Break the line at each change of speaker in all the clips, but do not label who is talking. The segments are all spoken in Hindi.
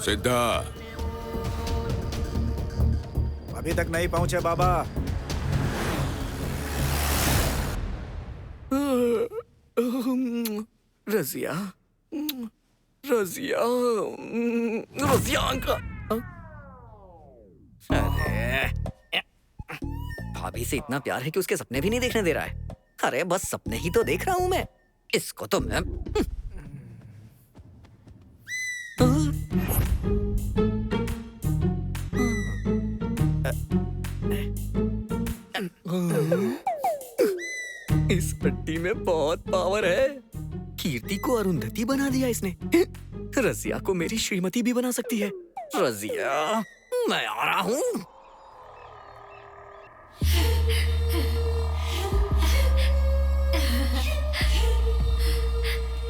सीधा।
अभी तक नहीं पहुंचे बाबा।
रजिया, रजिया, रजिया का। अरे भाभी से इतना प्यार है कि उसके सपने भी नहीं देखने दे रहा है। अरे बस सपने ही तो देख रहा हूं मैं। इसको तो मैं इस पट्टी में बहुत पावर है। कीर्ति को अरुंधति बना दिया इसने। रजिया को मेरी श्रीमती भी बना सकती है। रजिया, मैं आ रहा हूँ।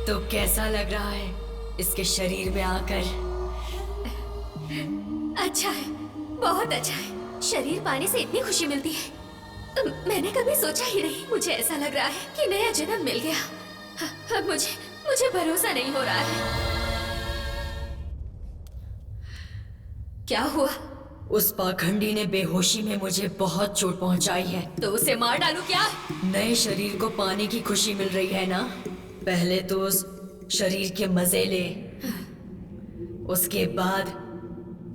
तो कैसा लग रहा है इसके शरीर में आकर?
अच्छा है, बहुत अच्छा है। शरीर पाने से इतनी खुशी मिलती है, मैंने कभी सोचा ही नहीं। मुझे ऐसा लग रहा है कि नया जन्म मिल गया। अब मुझे भरोसा नहीं हो रहा है। क्या हुआ?
उस पाखंडी ने बेहोशी में मुझे बहुत चोट पहुंचाई है।
तो उसे मार डालूं क्या?
नए शरीर को पाने की खुशी मिल रही है ना? पहले तो उस शरीर के मजे ले, उसके बाद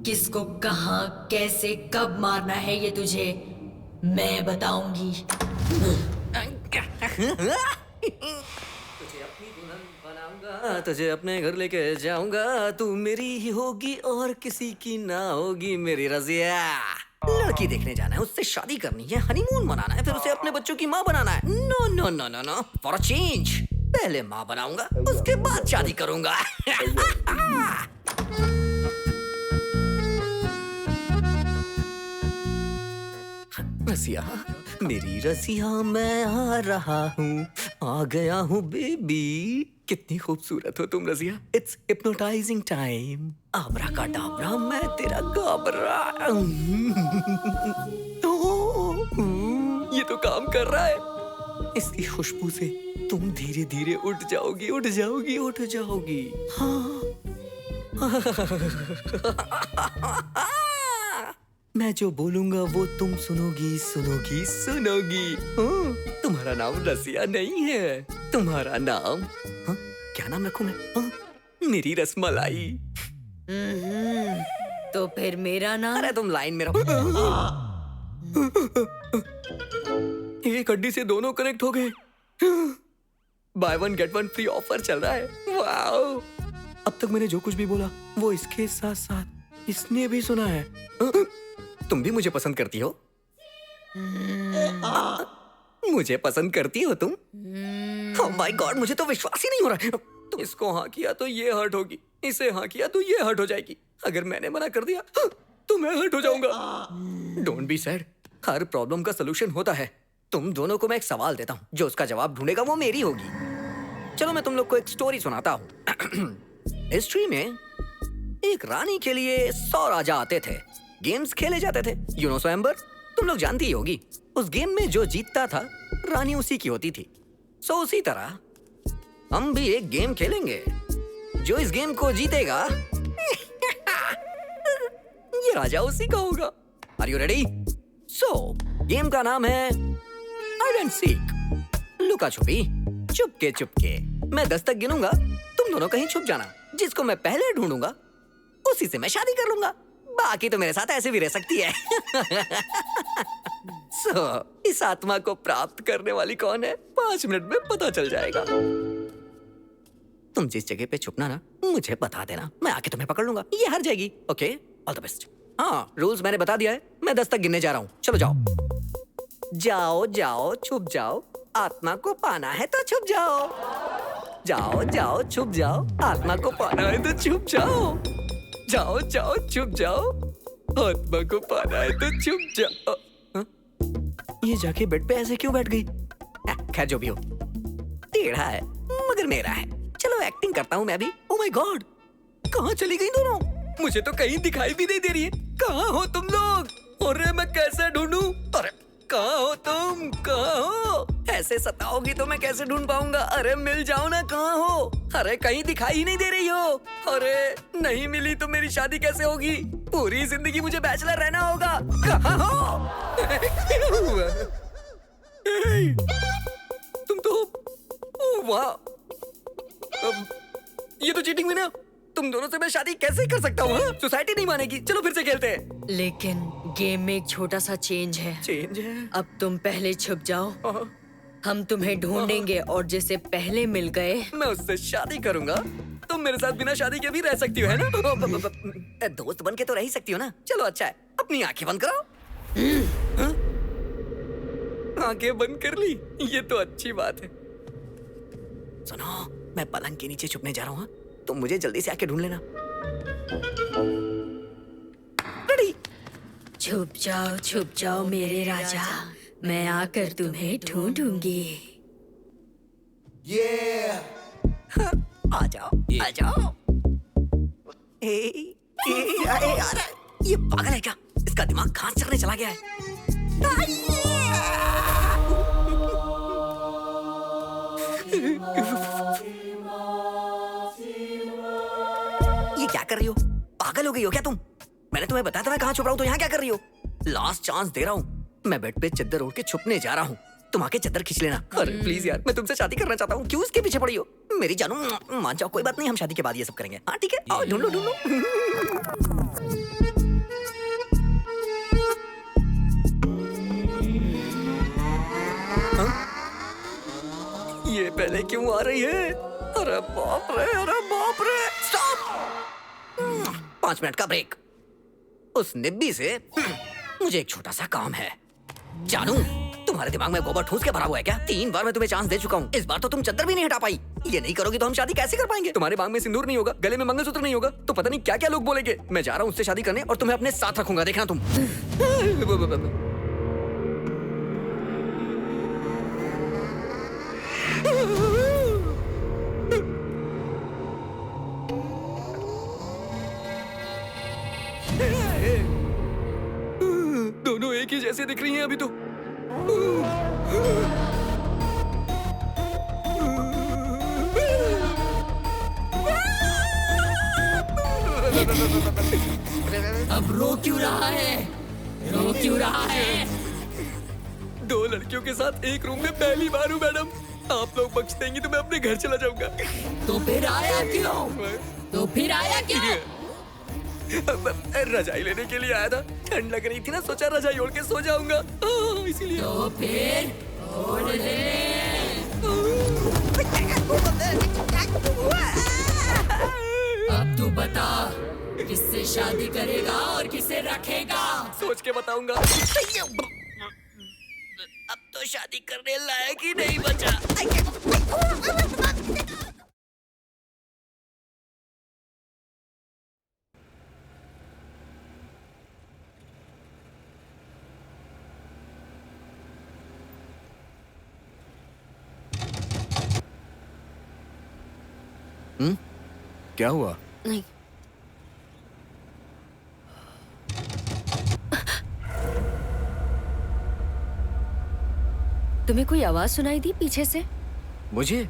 किसको कहाँ कैसे कब मारना है ये तुझे मैं बताऊंगी।
तुझे अपने घर लेके जाऊंगा। तू मेरी ही होगी और किसी की ना होगी मेरी रजिया। लड़की देखने जाना है, उससे शादी करनी है, हनीमून मनाना है, फिर उसे अपने बच्चों की माँ बनाना है। No no no no no, for a change पहले माँ बनाऊंगा, उसके बाद शादी करूंगा। रसिया, मेरी रसिया, मैं आ रहा हूँ, आ गया हूँ बेबी। कितनी खूबसूरत हो तुम रजिया। It's hypnotising time. आबरा का डाबरा, मैं तेरा गाबरा। ये तो काम कर रहा है। इसकी खुशबू से तुम धीरे धीरे उठ जाओगी, उठ जाओगी, उठ जाओगी। हाँ। मैं जो बोलूंगा वो तुम सुनोगी, सुनोगी, सुनोगी। तुम्हारा नाम रसिया नहीं है, तुम्हारा नाम क्या नाम रखूं मैं? मेरी रसमलाई।
तो फिर मेरा नाम?
अरे तुम लाइन में रहो। एक हड्डी से दोनों कनेक्ट हो गए। By one get one free offer चल रहा है। वाओ! अब तक मैंने जो कुछ भी बोला वो इसके साथ साथ इसने भी सुना है। तुम भी मुझे पसंद करती हो? मुझे पसंद करती हो तुम? ओह माय गॉड, मुझे तो विश्वास ही नहीं हो रहा है। तुम इसको हाँ किया तो ये हर्ट होगी, इसे हाँ किया तो ये हर्ट हो जाएगी। अगर मैंने मना कर दिया तो मैं हर्ट हो जाऊंगा। Don't be sad, her problem का सलूशन होता है। तुम दोनों को मैं एक सवाल देता हूँ, जो उसका जवाब ढूंढेगा वो मेरी होगी। चलो मैं तुम लोग को एक स्टोरी सुनाता हूँ। हिस्ट्री में एक रानी के लिए 100 राजा आते थे, गेम्स खेले जाते थे। यू नो स्वयंवर, तुम लोग जानती ही होगी। उस गेम में जो जीतता था रानी उसी की होती थी। सो उसी तरह हम भी एक गेम खेलेंगे। जो इस गेम को जीतेगा ये राजा उसी का होगा। Are you ready? So game का नाम है हाइड एंड सीक, लुका छुपी, चुपके चुपके। मैं 10 तक गिनूंगा, तुम दोनों कहीं छुप जाना। जिसको मैं पहले ढूंढूंगा उसी से मैं शादी कर लूंगा। बाकी तो मेरे साथ ऐसे भी रह सकती है। इस आत्मा को प्राप्त करने वाली कौन है 5 मिनट में पता चल जाएगा। तुम जिस जगह पे छुपना ना मुझे बता देना, मैं आके तुम्हें पकड़ लूंगा। ये हार जाएगी। Okay, all the best. हाँ, रूल्स मैंने बता दिया है। मैं 10 तक गिनने जा रहा हूँ। चलो जाओ जाओ जाओ, छुप जाओ। आत्मा को पाना है तो छुप जाओ। जाओ जाओ, छुप जाओ। आत्मा को पाना है तो छुप जाओ। जाओ जाओ, छुप जाओ। आत्मा को पाना है तो छुप जाओ। ये जाके बेड पे ऐसे क्यों बैठ गई? खैर जो भी हो, टेढ़ा है मगर मेरा है। चलो एक्टिंग करता हूँ मैं भी। ओह माय गॉड, कहाँ चली गई दोनों? मुझे तो कहीं दिखाई भी नहीं दे रही है। कहाँ हो तुम लोग? अरे मैं कैसे ढूंढूं? अरे कहाँ हो तुम? कहाँ हो? ऐसे सताओगी तो मैं कैसे ढूंढ पाऊंगा? अरे मिल जाओ ना, कहाँ हो? अरे कहीं दिखाई ही नहीं दे रही हो। अरे नहीं मिली तो मेरी शादी कैसे होगी? पूरी जिंदगी मुझे बैचलर रहना होगा। कहाँ हो? तुम तो वाह, ये तो चीटिंग हुई ना। तुम दोनों से मैं शादी कैसे कर सकता हूँ? सोसाइटी नहीं मानेगी। चलो फिर से खेलते हैं।
लेकिन गेम में एक छोटा सा चेंज है।
चेंज है?
अब तुम पहले छुप जाओ, हम तुम्हें ढूंढेंगे और जिसे पहले मिल गए
मैं उससे शादी करूंगा। तुम मेरे साथ बिना शादी के भी रह सकती हो, है ना? दोस्त बन के तो रह ही सकती हो ना। चलो अच्छा है, अपनी आंखें बंद करो। हाँ? आंखें बंद कर ली, ये तो अच्छी बात है। सुनो, मैं पलंग के नीचे छुपने जा रहा हूँ। तुम मुझे जल्दी से आके ढूंढ लेना। रेडी?
छुप जाओ मेरे राजा, मैं आकर तुम्हें ढूंढूंगी।
आ जाओ, आ जाओ। यार, ये पागल है क्या? इसका दिमाग घास चढ़ने चला गया है। ये क्या कर रही हो? पागल हो गई हो क्या तुम? मैंने तुम्हें बताया था मैं कहाँ छुप रहा हूँ, तो यहाँ क्या कर रही हो? लास्ट चांस दे रहा हूँ। मैं बेड पे चद्दर ओढ़ के छुपने जा रहा हूँ। तुम आके चद्दर खींच लेना। अरे प्लीज यार, मैं तुमसे शादी करना चाहता हूँ। क्यों इसके पीछे पड़ी हो? मेरी जानू, मान जाओ, कोई बात नहीं, हम शादी के बाद ये सब करेंगे। हाँ ठीक है, आओ ढूंढो ढूंढो। हाँ? ये पहले क्यों आ रही है? अरे बाप रे, अरे बाप रे। स्टॉप। 5 मिनट का ब्रेक। उस निब्बी से मुझे एक छोटा सा काम है। जानू, तुम्हारे दिमाग में गोबर ठूस के भरा हुआ है क्या? 3 बार मैं तुम्हें चांस दे चुका हूँ। इस बार तो तुम चद्दर भी नहीं हटा पाई। ये नहीं करोगी तो हम शादी कैसे कर पाएंगे? तुम्हारे मांग में सिंदूर नहीं होगा, गले में मंगलसूत्र नहीं होगा, तो पता नहीं क्या क्या लोग बोलेंगे। मैं जा रहा हूँ उससे शादी करने और तुम्हें अपने साथ रखूंगा, देखना तुम। दोनों एक ही जैसे दिख रही हैं अभी तो।
अब रो क्यों रहा है? रो क्यों रहा है?
2 लड़कियों के साथ एक रूम में पहली बार हूँ मैडम। आप लोग बख्श देंगी तो मैं अपने घर चला जाऊंगा।
तो फिर आया क्यों? तो फिर आया क्यों?
रजाई लेने के लिए आया था। ठंड लग रही थी ना, सोचा रजाई ओढ़ के सो जाऊंगा, इसीलिए।
तो फिर ओढ़ ले। अब तू बता, किससे शादी करेगा और किसे रखेगा?
सोच के बताऊंगा। अब तो शादी करने लायक ही नहीं बचा।
क्या हुआ?
नहीं, तुम्हें कोई आवाज सुनाई दी पीछे से?
मुझे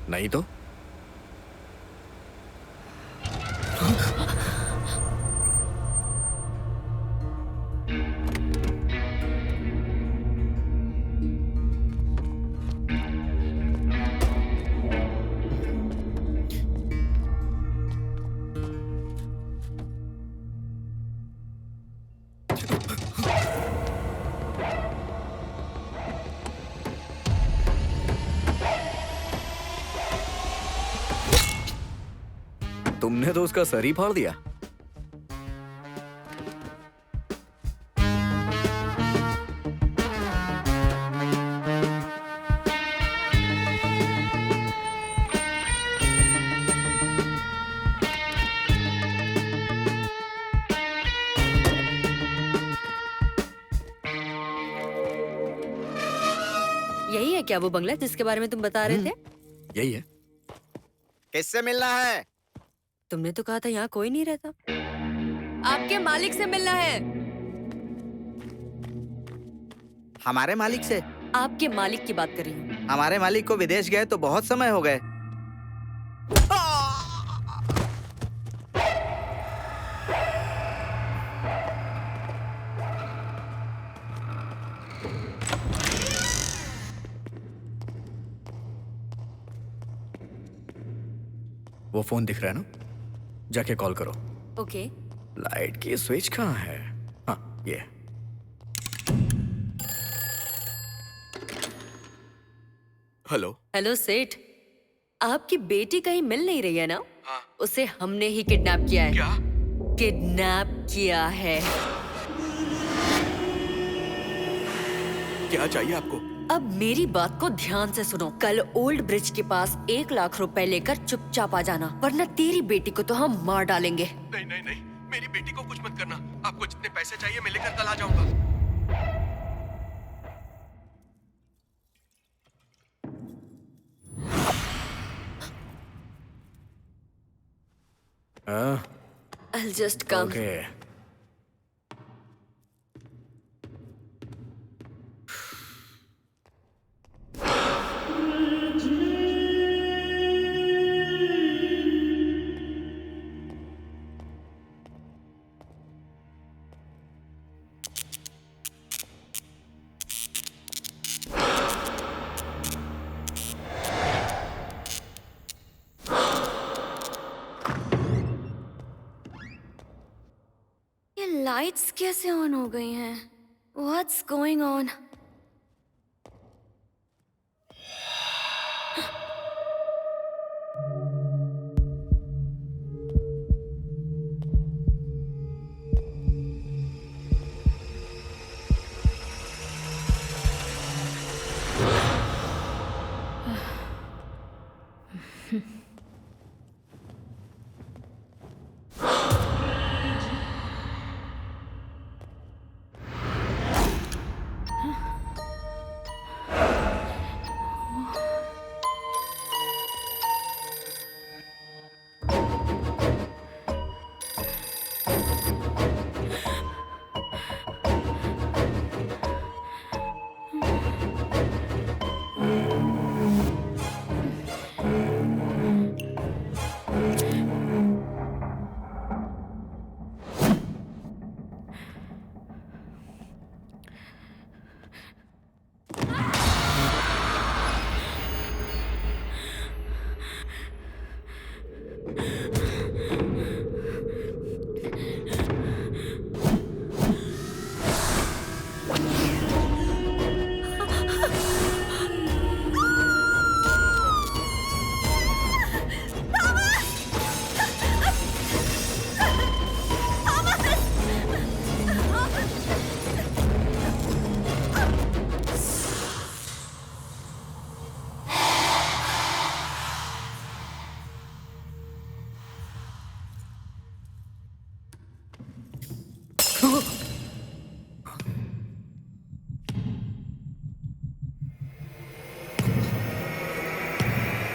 नहीं तो। तुमने तो उसका सर ही फाड़ दिया।
यही है क्या वो बंगला जिसके बारे में तुम बता रहे थे?
यही है।
किससे मिलना है?
तुमने तो कहा था यहाँ कोई नहीं रहता। आपके मालिक से मिलना है।
हमारे मालिक से?
आपके मालिक की बात कर रही हूँ।
हमारे मालिक को विदेश गए तो बहुत समय हो गए।
वो फोन दिख रहा है ना, जाके कॉल करो।
ओके।
लाइट की स्विच कहाँ है? हाँ, ये। हेलो।
हेलो सेठ, आपकी बेटी कहीं मिल नहीं रही है ना? हाँ। उसे हमने ही किडनैप किया है।
क्या?
किडनैप किया है।
क्या चाहिए आपको?
अब मेरी बात को ध्यान से सुनो। कल ओल्ड ब्रिज के पास 1 लाख रुपए लेकर चुपचाप आ जाना, वरना तेरी बेटी को तो हम मार डालेंगे।
नहीं नहीं नहीं, मेरी बेटी को कुछ मत करना। आपको जितने पैसे चाहिए मैं लेकर कल आ जाऊंगा।
I'll just come.
ओके।
ये लाइट्स कैसे ऑन हो गई हैं? What's going on?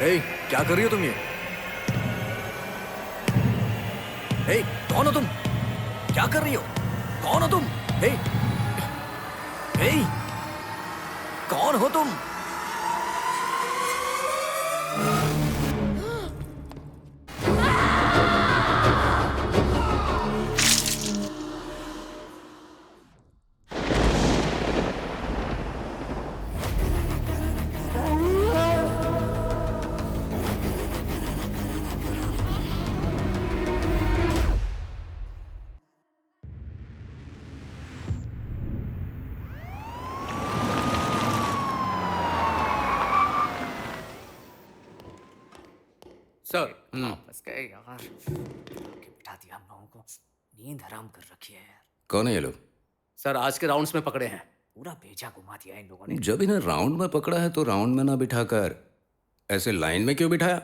ए, क्या कर रही हो तुम ये? ए, कौन हो तुम? क्या कर रही हो? कौन हो तुम? ए, ए, कौन हो तुम?
सर वापस गए यार। बिठा दिया हम लोगों को। नींद हराम कर रखी है यार।
कौन है ये लोग?
सर आज के राउंड्स में पकड़े हैं। पूरा भेजा घुमा दिया इन लोगों ने।
जब इन्हें राउंड में पकड़ा है तो राउंड में ना बिठाकर ऐसे लाइन में क्यों बिठाया?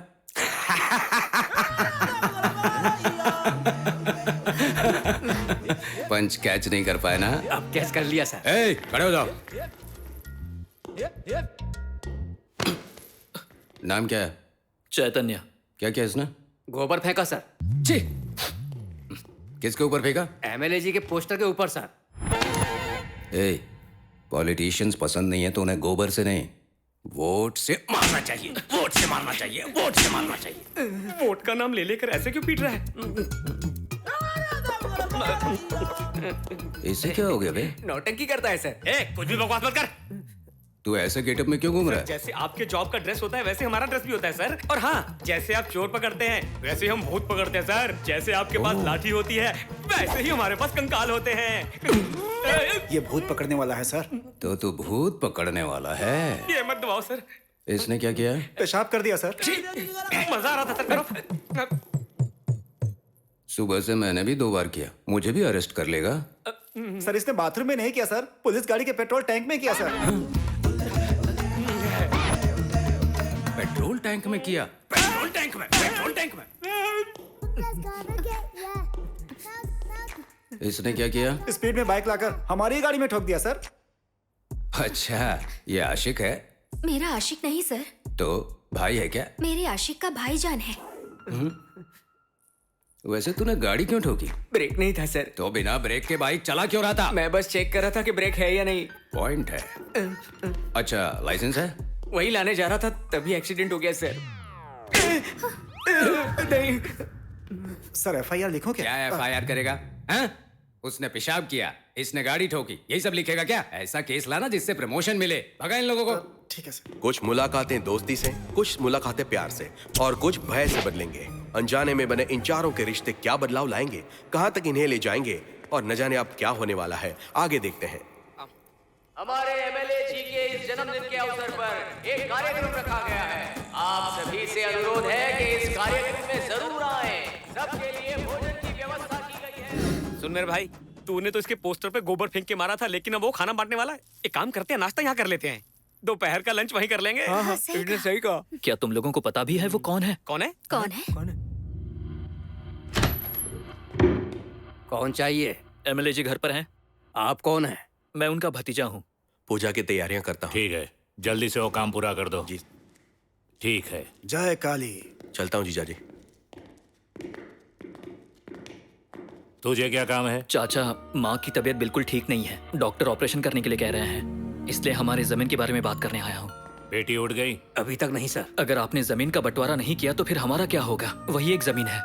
पंच कैच नहीं कर पाए ना?
अब कैच कर लिया सर।
ए, खड़े हो जाओ। नाम क्या है?
चैतन्य।
क्या किया इसने?
गोबर फेंका सर। जी।
किसके ऊपर फेंका?
एमएलए जी के पोस्टर के ऊपर सर।
ए, पॉलिटिशियंस पसंद नहीं है तो उन्हें गोबर से नहीं, वोट से मारना चाहिए। वोट से मारना चाहिए। वोट से मारना चाहिए।
वोट का नाम ले लेकर ऐसे क्यों पीट रहा है?
इससे क्या हो गया बे?
नौटंकी करता है सर।
कुछ भी बकवास मत कर।
तू ऐसे गेटअप में क्यों घूम रहा है?
जैसे आपके जॉब का ड्रेस होता है वैसे हमारा ड्रेस भी होता है सर। और हाँ, जैसे आप चोर पकड़ते हैं वैसे ही हम भूत पकड़ते हैं सर। जैसे आपके पास लाठी होती है वैसे ही हमारे पास कंकाल होते हैं।
ये भूत पकड़ने वाला है सर।
तो तू भूत पकड़ने वाला है।
ये मत दबाओ सर।
इसने क्या किया?
पेशाब कर दिया सर।
मजा आ रहा था सर, करो।
सुबह से मैंने भी 2 बार किया, मुझे भी अरेस्ट कर लेगा?
सर इसने बाथरूम में नहीं किया सर, पुलिस गाड़ी के पेट्रोल टैंक में किया सर।
पेट्रोल टैंक में किया?
पेट्रोल टैंक में, पेट्रोल टैंक में।
इसने क्या किया?
स्पीड में बाइक लाकर हमारी ही गाड़ी में ठोक दिया सर।
अच्छा, ये आशिक है?
मेरा आशिक नहीं सर,
तो भाई है क्या?
मेरे आशिक का भाईजान है।
वैसे तूने गाड़ी क्यों ठोकी?
ब्रेक नहीं था सर।
तो बिना ब्रेक के बाइक चला क्यों रहा था?
मैं बस चेक कर रहा था कि ब्रेक है या नहीं।
पॉइंट है। अच्छा, लाइसेंस है?
वही लाने जा रहा था तभी एक्सीडेंट हो गया सर। नहीं
सर FIR लिखो क्या?
क्या FIR करेगा? हैं? उसने पेशाब किया, इसने गाड़ी ठोकी, यही सब लिखेगा क्या? ऐसा केस लाना जिससे प्रमोशन मिले। भगा इन लोगों को।
ठीक है सर।
कुछ मुलाकातें दोस्ती से, कुछ मुलाकातें प्यार से और कुछ भय से बदलेंगे। अनजाने में बने इन चारों के रिश्ते क्या बदलाव लाएंगे, कहां तक इन्हें ले जाएंगे और न जाने अब क्या होने वाला है। आगे देखते हैं।
हमारे एमएलए जी के इस जन्मदिन के अवसर पर एक कार्यक्रम रखा गया है। आप सभी से अनुरोध है कि इस कार्यक्रम में जरूर आएं। सबके लिए भोजन की व्यवस्था की गई है।
सुन मेरे भाई, तूने तो इसके पोस्टर पे गोबर फेंक के मारा था, लेकिन अब वो खाना बांटने वाला है। एक काम करते हैं, नाश्ता यहाँ कर लेते हैं, दोपहर का लंच वहीं कर लेंगे।
सही कहा। क्या तुम लोगों को पता भी है वो कौन है?
कौन है?
कौन है?
कौन चाहिए?
एमएलए जी घर पर हैं।
आप कौन है?
मैं उनका भतीजा हूँ।
पूजा की तैयारियां करता हूँ।
ठीक है, जल्दी से वो काम पूरा कर दो।
जी।
ठीक है।
जय काली।
चलता हूँ जीजा जी।
तुझे क्या काम है?
चाचा, माँ की तबीयत बिल्कुल ठीक नहीं है, डॉक्टर ऑपरेशन करने के लिए कह रहे हैं, इसलिए हमारे जमीन के बारे में बात करने आया हूँ।
बेटी उठ गई?
अभी तक नहीं सर।
अगर आपने जमीन का बंटवारा नहीं किया तो फिर हमारा क्या होगा? वही एक जमीन है।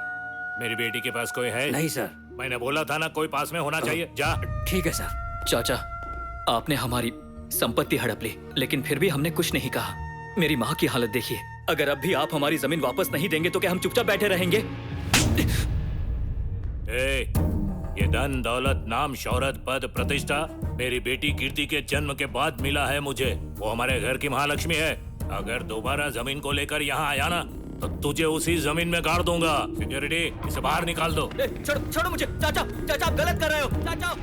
मेरी बेटी के पास कोई है?
नहीं सर।
मैंने बोला था ना, कोई पास में होना चाहिए। जा।
ठीक है सर।
चाचा, आपने हमारी संपत्ति हड़प ली, लेकिन फिर भी हमने कुछ नहीं कहा। मेरी माँ की हालत देखिए, अगर अब भी आप हमारी जमीन वापस नहीं देंगे तो क्या हम चुपचाप बैठे रहेंगे?
ये धन दौलत नाम शौहरत पद प्रतिष्ठा मेरी बेटी कीर्ति के जन्म के बाद मिला है मुझे। वो हमारे घर की महालक्ष्मी है। अगर दोबारा जमीन को लेकर यहाँ आया ना तो तुझे उसी जमीन में गाड़ दूंगा। सिक्योरिटी, इसे बाहर निकाल दो।
छोड़ो मुझे। चाचा, चाचा आप गलत कर रहे हो। चाचा।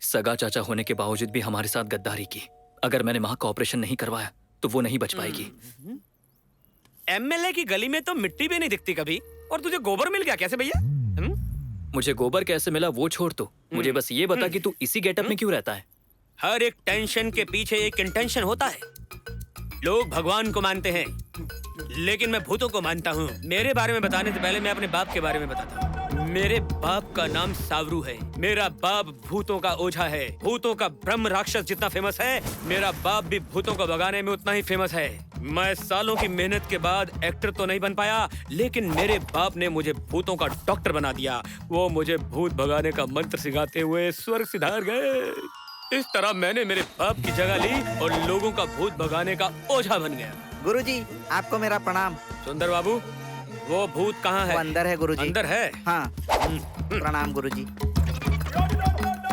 सगा चाचा होने के बावजूद भी हमारे साथ गद्दारी की। अगर मैंने माँ का ऑपरेशन नहीं करवाया तो वो नहीं बच पाएगी।
एमएलए की गली में तो मिट्टी भी नहीं दिखती कभी, और तुझे गोबर मिल गया कैसे भैया?
मुझे गोबर कैसे मिला वो छोड़ तू, मुझे बस ये बता कि तू इसी गेटअप में क्यों रहता है?
हर एक टेंशन के पीछे एक इंटेंशन होता है। लोग भगवान को मानते हैं, लेकिन मैं भूतों को मानता हूँ। मेरे बारे में बताने से पहले मैं अपने बाप के बारे में बताता हूँ। मेरे बाप का नाम सावरू है। मेरा बाप भूतों का ओझा है। भूतों का ब्रह्म राक्षस जितना फेमस है, मेरा बाप भी भूतों को भगाने में उतना ही फेमस है। मैं सालों की मेहनत के बाद एक्टर तो नहीं बन पाया, लेकिन मेरे बाप ने मुझे भूतों का डॉक्टर बना दिया। वो मुझे भूत भगाने का मंत्र सिखाते हुए स्वर्ग सिधार गए। इस तरह मैंने मेरे बाप की जगह ली और लोगों का भूत भगाने का ओझा बन गया।
गुरुजी, आपको मेरा प्रणाम।
सुंदर बाबू, वो भूत कहाँ है?
वो अंदर है गुरुजी।
अंदर है?
हाँ। प्रणाम गुरुजी।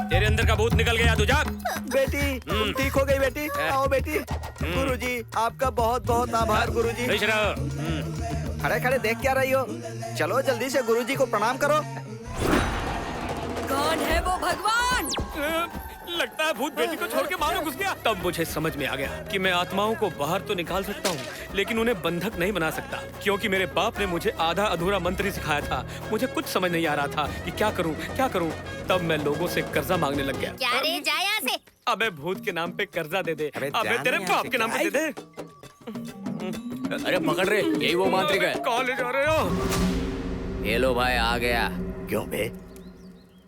तेरे अंदर का भूत निकल गया, तू जा।
बेटी, तुम ठीक हो गई बेटी? आओ बेटी। गुरुजी, आपका बहुत बहुत आभार गुरुजी। खड़े खड़े देख क्या रही हो? चलो जल्दी से गुरुजी को प्रणाम करो।
कौन है वो भगवान?
लगता है भूत बेटी को छोड़ के बाहर घुस गया। तब मुझे समझ में आ गया कि मैं आत्माओं को बाहर तो निकाल सकता हूँ, लेकिन उन्हें बंधक नहीं बना सकता, क्योंकि मेरे बाप ने मुझे आधा अधूरा मंत्र ही सिखाया था। मुझे कुछ समझ नहीं आ रहा था कि क्या करूँ क्या करूँ। तब मैं लोगों से कर्जा मांगने लग गया।
क्या रे, जा यहाँ से।
अबे भूत के नाम पे कर्जा दे दे। अबे तेरे बाप के नाम पे दे दे।
अरे पकड़ रे, यही वो मांत्रिक है।
कहाँ ले जा रहे हो?
ये लो भाई, आ गया।
क्यों बे?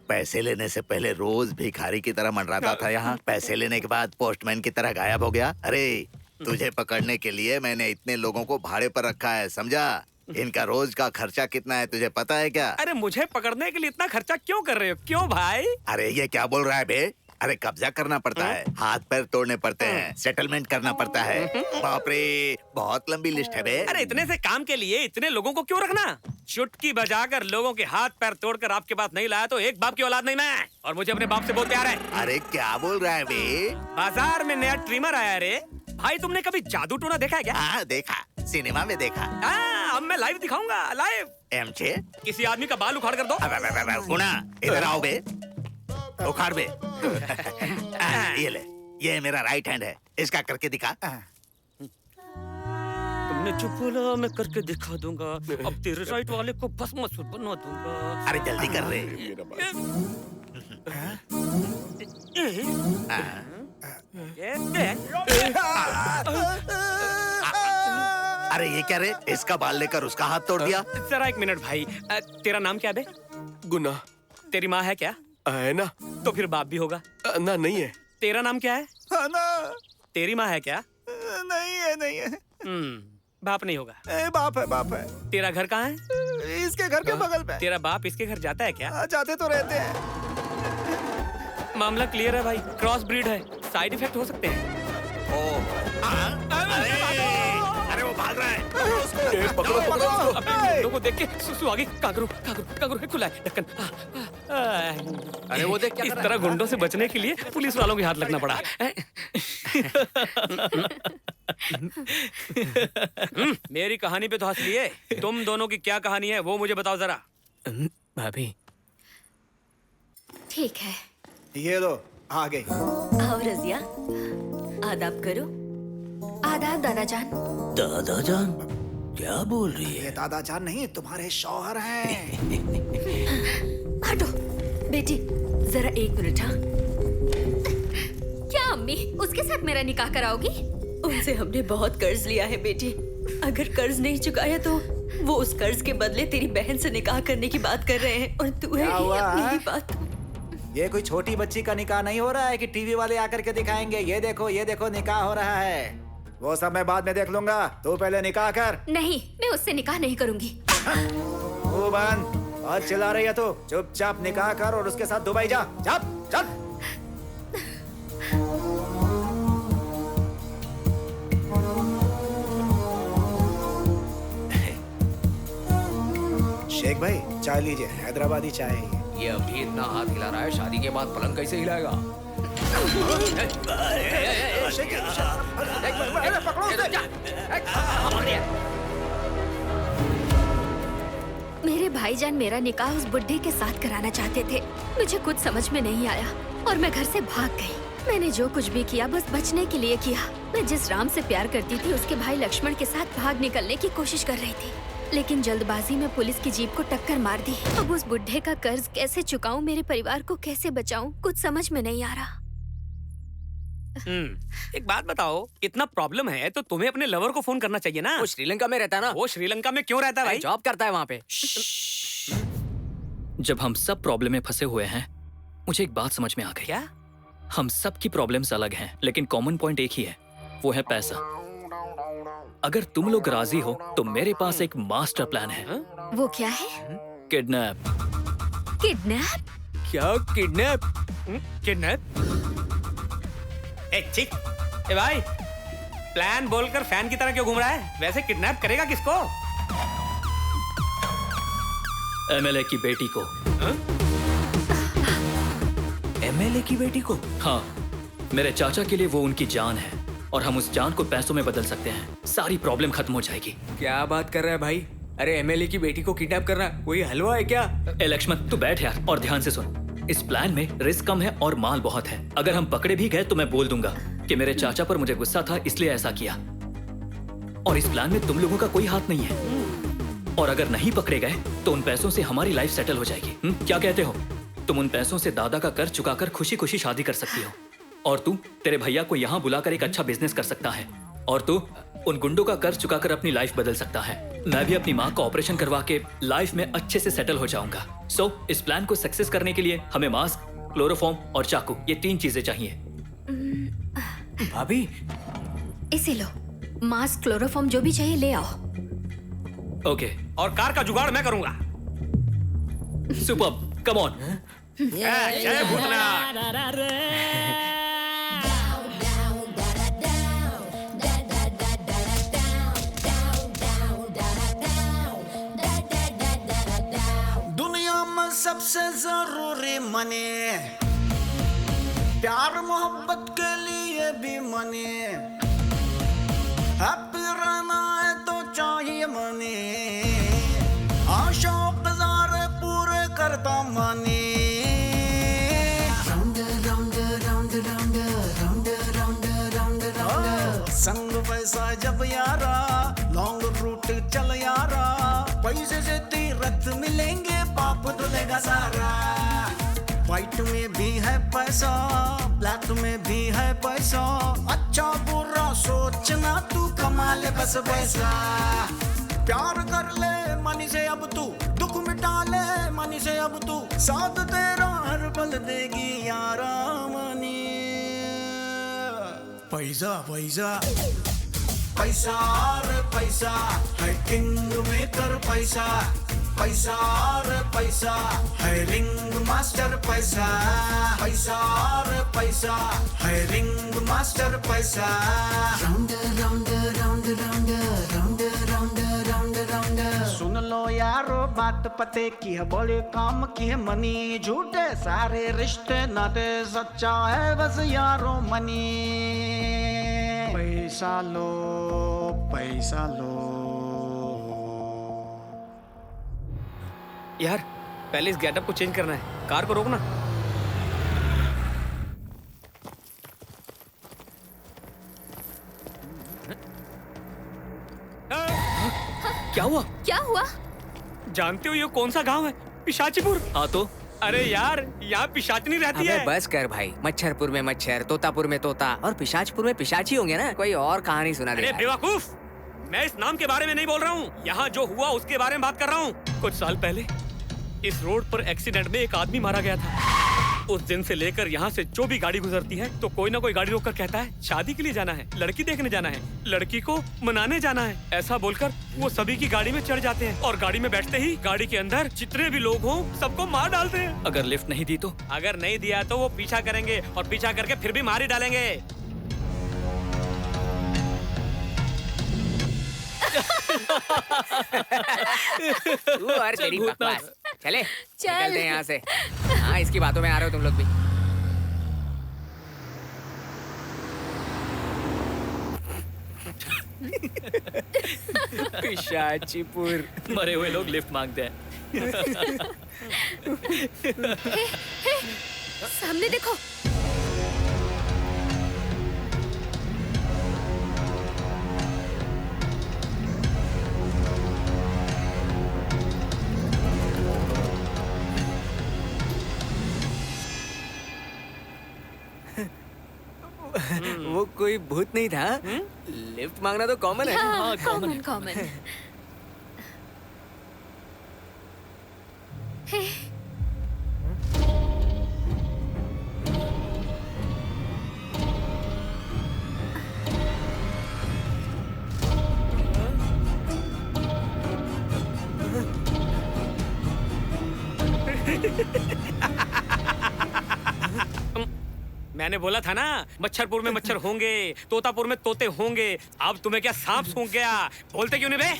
पैसे लेने से पहले रोज भिखारी की तरह मंडराता था यहाँ, पैसे लेने के बाद पोस्टमैन की तरह गायब हो गया। अरे तुझे पकड़ने के लिए मैंने इतने लोगों को भाड़े पर रखा है, समझा? इनका रोज का खर्चा कितना है तुझे पता है क्या?
अरे मुझे पकड़ने के लिए इतना खर्चा क्यों कर रहे हो? क्यों भाई?
अरे ये क्या बोल रहा है बे? अरे कब्जा करना पड़ता है, हाथ पैर तोड़ने पड़ते हैं, सेटलमेंट करना पड़ता है। बाप रे, बहुत लंबी लिस्ट है बे।
अरे इतने से काम के लिए इतने लोगों को क्यों रखना? चुटकी बजाकर लोगों के हाथ पैर तोड़कर आपके पास नहीं लाया तो एक बाप की औलाद नहीं मैं, और मुझे अपने बाप से बहुत प्यार है।
अरे क्या बोल रहा है बे?
बाजार में नया ट्रिमर आया रे भाई, तुमने कभी जादू टोना देखा है क्या?
हाँ देखा, सिनेमा में देखा।
अब मैं लाइव दिखाऊंगा, लाइव।
एमचे
किसी आदमी का बाल उखाड़ कर दो।
गुना इधर आओ बे, उखाड़ बे। ये ले, ये मेरा राइट हैंड है, इसका करके दिखा।
तुमने चुप बोला, मैं करके दिखा दूंगा। अब तेरे राइट वाले को भस्मासुर बना दूंगा।
अरे जल्दी कर रे। अरे ये क्या रे? इसका बाल लेकर उसका हाथ तोड़ दिया।
जरा एक मिनट भाई, तेरा नाम क्या है बे?
गुना।
तेरी माँ है क्या?
है ना।
तो फिर बाप भी होगा
ना? नहीं है।
तेरा नाम क्या है?
ना।
तेरी माँ है क्या?
नहीं है, नहीं है।
बाप नहीं होगा।
बाप है, बाप है।
तेरा घर कहाँ है?
इसके घर के बगल पे।
तेरा बाप इसके घर जाता है क्या?
जाते तो रहते हैं।
मामला क्लियर है भाई, क्रॉस ब्रीड है, साइड इफेक्ट हो सकते हैं।
अरे वो भाग रहा है।
पकड़ो पकड़ो उसको।
लोगों को देख के सुसु आगे कांगरू है, खुला है ढक्कन।
अरे वो देख क्या
इस
कर रहा
तरह
है?
गुंडों से बचने के लिए पुलिस वालों के हाथ लगना पड़ा। मेरी कहानी पे तो हंस लिए, तुम दोनों की क्या कहानी है वो मुझे बताओ जरा।
भाभी
ठीक है।
ये लो, आ गई।
आओ रजिया, आदाब करो।
आदाब दादाजान।
दादाजान क्या बोल रही
ये दादाजान नहीं, तुम्हारे शौहर हैं।
हटो बेटी, जरा एक मिनट। हाँ,
क्या अम्मी उसके साथ मेरा निकाह कराओगी?
उनसे हमने बहुत कर्ज लिया है बेटी, अगर कर्ज नहीं चुकाया तो वो उस कर्ज के बदले तेरी बहन से निकाह करने की बात कर रहे हैं, और तू है अपनी ही बात।
ये कोई छोटी बच्ची का निकाह नहीं हो रहा है कि टीवी वाले आकर के दिखाएंगे। ये देखो निकाह हो रहा है। वो सब मैं बाद में देख लूंगा, तू पहले निकाह कर।
नहीं, मैं उससे निकाह नहीं करूंगी।
वो बंद, और चिल्ला रही है तू? चुपचाप निकाह कर और उसके साथ दुबई जा। चल चल। शेख भाई चाय लीजिए, हैदराबादी चाय है
ये अभी इतना हाथ हिला रहा है, शादी के बाद पलंग कैसे हिलाएगा?
मेरे भाईजान मेरा निकाह उस बुड्ढे के साथ कराना चाहते थे। मुझे कुछ समझ में नहीं आया और मैं घर से भाग गई। मैंने जो कुछ भी किया बस बचने के लिए किया। मैं जिस राम से प्यार करती थी उसके भाई लक्ष्मण के साथ भाग निकलने की कोशिश कर रही थी, लेकिन जल्दबाजी में पुलिस की जीप को टक्कर मार दी। अब उस बुड्ढे का कर्ज कैसे चुकाऊं, मेरे परिवार को कैसे बचाऊं, कुछ समझ में नहीं आ रहा।
एक बात बताओ, इतना प्रॉब्लम है तो तुम्हें अपने लवर को फोन करना चाहिए ना।
वो श्रीलंका में रहता है ना।
वो श्रीलंका में क्यों रहता है भाई?
जॉब करता है वहाँ पे।
जब हम सब प्रॉब्लम में फंसे हुए हैं, मुझे एक बात समझ में आ गई।
क्या?
हम सब की प्रॉब्लम्स अलग हैं, लेकिन कॉमन पॉइंट एक ही है, वो है पैसा। अगर तुम लोग राजी हो तो मेरे पास एक मास्टर प्लान है।
वो क्या है?
किडनैप।
किडनैप?
क्या किडनैप? किडनैप? ठीक। ए भाई, प्लान बोलकर फैन की तरह क्यों घूम रहा है? वैसे किडनैप करेगा किसको?
एमएलए की बेटी को।
एमएलए की बेटी को?
हाँ, मेरे चाचा के लिए वो उनकी जान है और हम उस जान को पैसों में बदल सकते हैं। सारी प्रॉब्लम खत्म हो जाएगी।
क्या बात कर रहा है भाई? अरे एमएलए की बेटी को किडनैप करना कोई हलवा है क्या?
लक्ष्मण तू बैठ यार और ध्यान से सुन। इस प्लान में रिस्क कम है और माल बहुत है। अगर हम पकड़े भी गए तो मैं बोल दूंगा कि मेरे चाचा पर मुझे गुस्सा था इसलिए ऐसा किया, और इस प्लान में तुम लोगों का कोई हाथ नहीं है। और अगर नहीं पकड़े गए तो उन पैसों से हमारी लाइफ सेटल हो जाएगी। क्या कहते हो? तुम उन पैसों से दादा का कर्ज चुकाकर खुशी खुशी शादी कर सकती हो, और तू तेरे भैया को यहाँ बुलाकर एक अच्छा बिजनेस कर सकता है, और तू उन गुंडों का कर्ज चुकाकर अपनी लाइफ बदल सकता है। मैं भी अपनी माँ का ऑपरेशन करवा के लाइफ में अच्छे से सेटल हो जाऊंगा। सो इस प्लान को सक्सेस करने के लिए हमें मास्क, क्लोरोफॉर्म और चाकू, ये 3 चीजें चाहिए।
भाभी
इसे लो, मास्क, क्लोरोफॉर्म जो भी चाहिए ले आओ।
ओके।
और कार का जुगाड़ मैं करूंगा।
Super, come on.
जय भूतनाथ।
दुनिया में सबसे जरूरी मनी, प्यार मोहब्बत के लिए भी मनी, हैप्पी रहना है तो चाहिए मनी, आशा गुजारे पूरे करता मनी। संग पैसा जब यारा, लॉन्ग रूट चल यारा, पैसे से तीरथ मिलेंगे, पाप धुलेगा सारा। व्हाइट में भी है पैसा, ब्लैक में भी है पैसा, अच्छा बुरा सोचना तू, कमा ले बस पैसा। प्यार कर ले मनी से अब तू, दुख मिटा ले मनी से अब तू, साथ तेरा हर पल देगी यारा मनी। पैसा पैसा पैसा रे पैसा है किंग मेकर पैसा, पैसा रे पैसा है रिंग मास्टर पैसा, पैसा रे पैसा है रिंग मास्टर पैसा। Round round round round round round round round. सुन लो यारो बात पते की है, बोले काम की है मनी, झूठे सारे रिश्ते नाते, सच्चा है बस यारो मनी। पैसा लो पैसा लो।
यार पहले इस गेटअप को चेंज करना है, कार को रोकना। क्या हुआ?
क्या हुआ?
जानते हो ये कौन सा गांव है? पिशाचीपुर।
हाँ तो
अरे यार यहाँ पिशाचनी रहती है।
बस कर भाई, मच्छरपुर में मच्छर, तोतापुर में तोता और पिशाचपुर में पिशाची होंगे ना, कोई और कहानी सुना दे।
अरे बेवकूफ, मैं इस नाम के बारे में नहीं बोल रहा हूँ, यहाँ जो हुआ उसके बारे में बात कर रहा हूँ। कुछ साल पहले इस रोड पर एक्सीडेंट में एक आदमी मारा गया था। उस दिन से लेकर यहाँ से जो भी गाड़ी गुजरती है तो कोई ना कोई गाड़ी रोककर कहता है शादी के लिए जाना है, लड़की देखने जाना है, लड़की को मनाने जाना है। ऐसा बोलकर वो सभी की गाड़ी में चढ़ जाते हैं और गाड़ी में बैठते ही गाड़ी के अंदर जितने भी लोग हों सबको मार डालते हैं।
अगर लिफ्ट नहीं दी तो?
अगर नहीं दिया तो वो पीछा करेंगे और पीछा करके फिर भी मार ही डालेंगे।
तू और तेरी बकवास। चले
चल।
निकलते हैं यहाँ से। हाँ इसकी बातों में आ रहे हो तुम लोग भी।
पिशाचीपुर। मरे हुए लोग लिफ्ट मांगते हैं।
सामने देखो।
वो कोई भूत नहीं था। लिफ्ट मांगना तो कॉमन है।
हाँ, कॉमन कॉमन।
मैंने बोला था ना मच्छरपुर में मच्छर होंगे, तोतापुर में तोते होंगे। अब तुम्हें क्या सांप सूंघ गया? बोलते क्यों नहीं बे?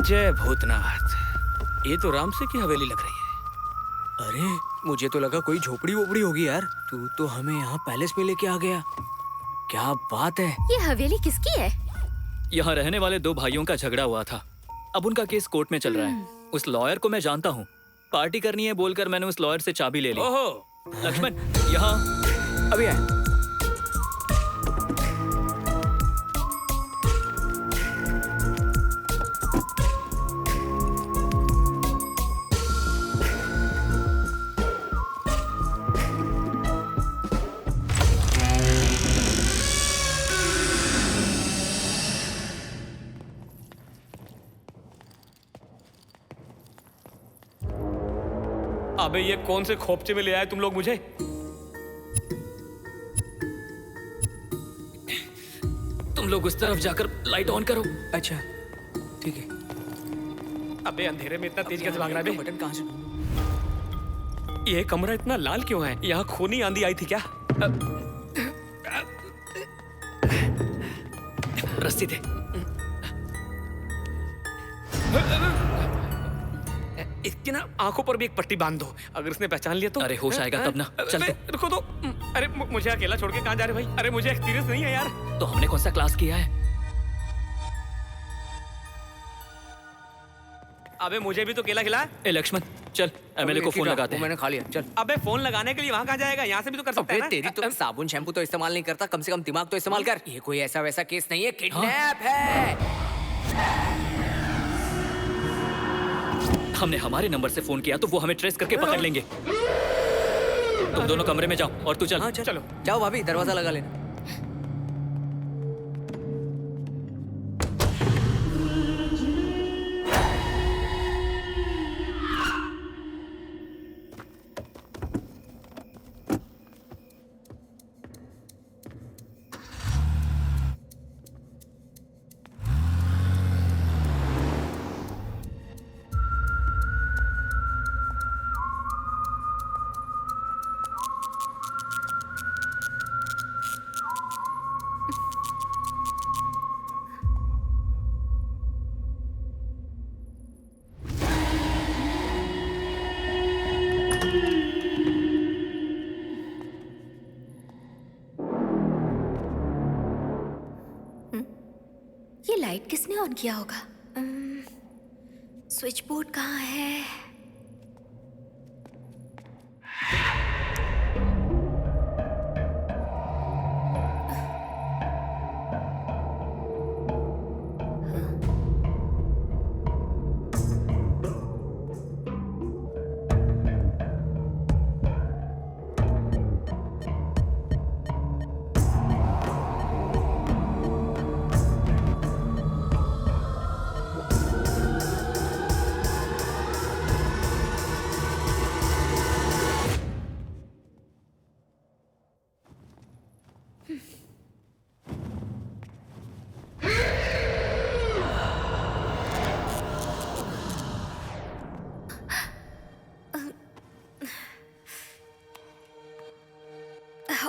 जय भूतनाथ। ये तो राम से की हवेली लग रही है।
अरे मुझे तो लगा कोई झोपड़ी वोपड़ी होगी यार। तू तो हमें यहाँ पैलेस में लेके आ गया। क्या बात है।
ये हवेली किसकी है?
यहाँ रहने वाले 2 भाइयों का झगड़ा हुआ था। अब उनका केस कोर्ट में चल रहा है। उस लॉयर को मैं जानता हूँ। पार्टी करनी है बोलकर मैंने उस लॉयर से चाबी ले ली।
ओहो,
लक्ष्मण, यहाँ
अभी आए।
अबे ये कौन से खोपचे में ले आए तुम लोग मुझे?
तुम लोग उस तरफ जाकर लाइट ऑन करो।
अच्छा ठीक है।
अबे अंधेरे में इतना तेज कैसे भाग रहा है बे?
बटन कहाँ से?
ये कमरा इतना लाल क्यों है? यहाँ खूनी आंधी आई थी क्या?
रस्सी दे।
इसकी ना आंखों पर भी एक पट्टी बांध दो, अगर इसने पहचान लिया तो।
अरे होश आएगा तब ना। चल तो।
रुको तो। अरे मुझे अकेला छोड़ के कहाँ जा रहे भाई? अरे मुझे एक्सपीरियंस नहीं है यार।
तो हमने कौन सा क्लास किया है?
अबे मुझे भी तो केला खिला।
ए लक्ष्मण, चल एमएलए को फोन लगाते हैं।
मैंने खा लिया, चल।
अबे फोन लगाने के लिए वहाँ कहाँ जाएगा? यहाँ से भी तो कर सकते हैं ना।
तेरी तो साबुन शैम्पू तो इस्तेमाल नहीं करता, कम से कम दिमाग तो इस्तेमाल कर। ये कोई ऐसा वैसा केस नहीं है, किडनैप है।
हमने हमारे नंबर से फोन किया तो वो हमें ट्रेस करके पकड़ लेंगे। तुम दोनों कमरे में जाओ और तू चल।
हाँ, चलो जाओ भाभी, दरवाजा लगा लेना।
ये लाइट किसने ऑन किया होगा? स्विच बोर्ड कहाँ है?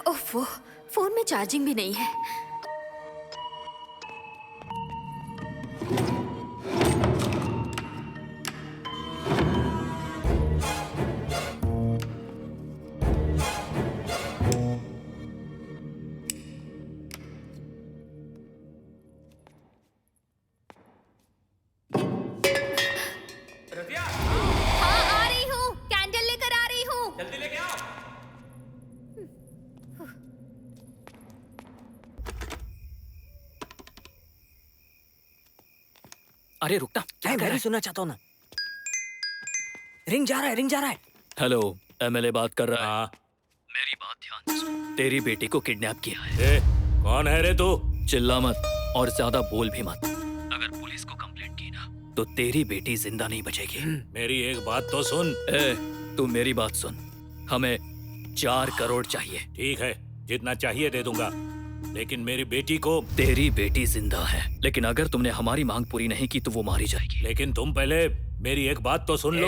ओफो, फोन में चार्जिंग भी नहीं है। हाँ, आ रही हूँ, कैंडल लेकर आ रही हूँ।
जल्दी लेके आओ।
अरे रुकना, क्या
मैं भी सुनना चाहता हूँ ना। रिंग जा रहा है, रिंग जा रहा है।
हेलो, एमएलए बात कर रहा है। मेरी बात ध्यान से सुन। तेरी बेटी को किडनैप किया है।
कौन है रे तू?
चिल्ला मत और ज्यादा बोल भी मत। अगर पुलिस को कंप्लेंट की ना तो तेरी बेटी जिंदा नहीं बचेगी।
मेरी एक बात तो सुन।
तू मेरी बात सुन। हमें 4 करोड़ चाहिए।
ठीक है, जितना चाहिए दे दूंगा, लेकिन मेरी बेटी को।
तेरी बेटी जिंदा है, लेकिन अगर तुमने हमारी मांग पूरी नहीं की तो वो मारी जाएगी।
लेकिन तुम पहले मेरी एक बात तो सुन लो।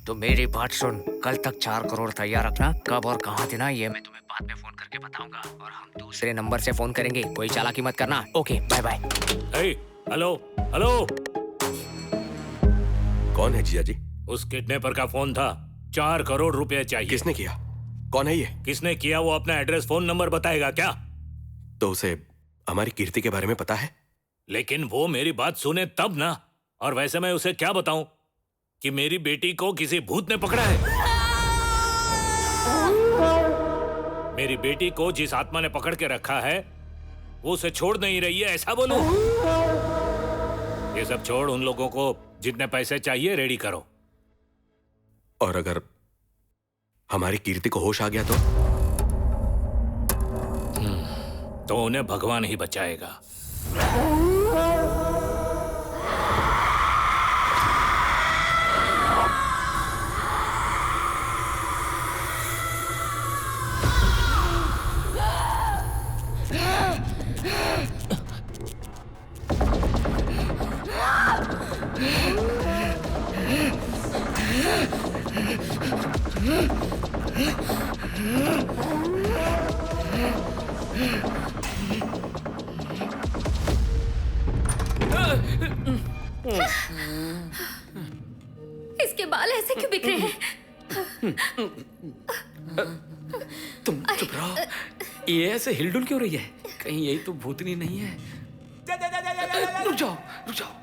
तो मेरी बात सुन, कल तक 4 करोड़ तैयार रखना। कब और कहाँ देना ये मैं तुम्हें बाद में फोन करके बताऊंगा, और हम दूसरे नंबर से फोन करेंगे। कोई चालाकी मत करना। Okay, bye bye.
Hello hello,
कौन है जीजा जी?
उस किडनैपर का फोन था। 4 करोड़ रुपए चाहिए।
किसने किया? कौन है ये?
किसने किया वो अपना एड्रेस फोन नंबर बताएगा क्या?
तो उसे हमारी कीर्ति के बारे में पता है?
लेकिन वो मेरी बात सुने तब ना। और वैसे मैं उसे क्या बताऊं कि मेरी बेटी को किसी भूत ने पकड़ा है। मेरी बेटी को जिस आत्मा ने पकड़ के रखा है वो उसे छोड़ नहीं रही है, ऐसा बोलूं? ये सब छोड़, उन लोगों को जितने पैसे चाहिए रेडी करो।
और अगर हमारी कीर्ति को होश आ गया
तो उन्हें भगवान ही बचाएगा।
इसके बाल ऐसे क्यों बिखरे हैं?
तुम चुप रहो। ये ऐसे हिलडुल क्यों रही है? कहीं यही तो भूतनी नहीं है? रुक जाओ, रुक जाओ।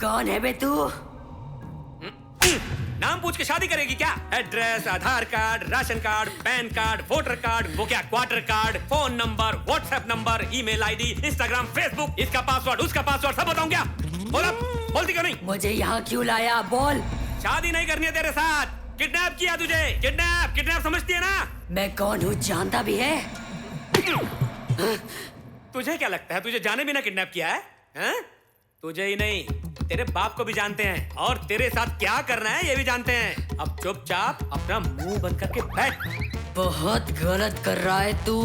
कौन है बे तू?
नाम पूछ के शादी करेगी क्या? Address, Aadhaar card, ration card, PAN card, voter card, वो क्या quarter card, phone number, WhatsApp number, email ID, Instagram, Facebook, इसका पासवर्ड, उसका पासवर्ड सब बताऊं क्या? बोलती क्यों नहीं?
मुझे यहाँ क्यों लाया? बोल।
शादी नहीं करनी है तेरे साथ। किडनैप किया तुझे। किडनैप, किडनैप समझती है ना?
मैं कौन हूँ जानता भी है?
तुझे क्या लगता है तुझे जाने बिना किडनैप किया है? हैं? तुझे ही नहीं, तेरे बाप को भी जानते हैं और तेरे साथ क्या करना है ये भी जानते हैं। अब चुपचाप अपना मुंह बंद करके बैठ।
बहुत गलत कर रहा है तू।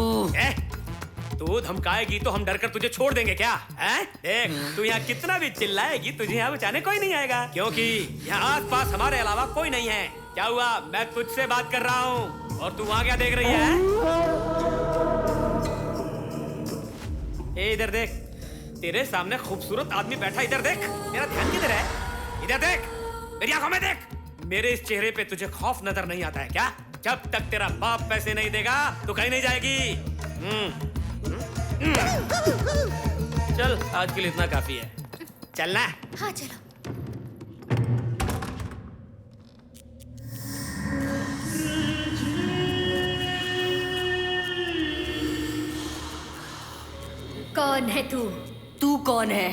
तू धमकाएगी तो हम डर कर तुझे छोड़ देंगे क्या? हैं? देख, तू यहाँ कितना भी चिल्लाएगी तुझे यहाँ बचाने कोई नहीं आएगा, क्योंकि यहाँ आस-पास हमारे अलावा कोई नहीं है। क्या हुआ? मैं तुझसे बात कर रहा हूँ और तू वहाँ क्या देख रही है? ए, इधर देख, तेरे सामने खूबसूरत आदमी बैठा, इधर देख। मेरा ध्यान किधर है? इधर देख, मेरी आंखों में देख। मेरे इस चेहरे पे तुझे खौफ नजर नहीं आता है क्या? जब तक तेरा बाप पैसे नहीं देगा तो कहीं नहीं जाएगी। चल, आज के लिए इतना काफी है। चलना?
हाँ चलो। कौन है तू?
तू कौन है?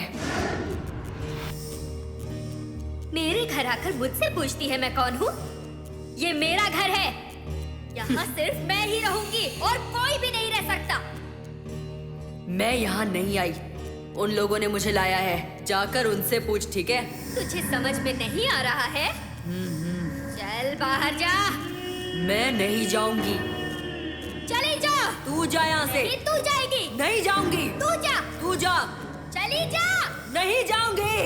मेरे घर आकर मुझसे पूछती है मैं कौन हूँ? ये मेरा घर है। यहाँ सिर्फ मैं ही रहूंगी और कोई भी नहीं रह सकता।
मैं यहाँ नहीं आई, उन लोगों ने मुझे लाया है। जाकर उनसे पूछ, ठीक है?
तुझे समझ में नहीं आ रहा है? चल बाहर जा।
मैं नहीं जाऊंगी।
चली जा।
तू जा यहाँ से।
नहीं, तू जाएगी।
नहीं जाऊंगी।
तू जा।
तू जा।
चली जा।
नहीं जाऊंगी।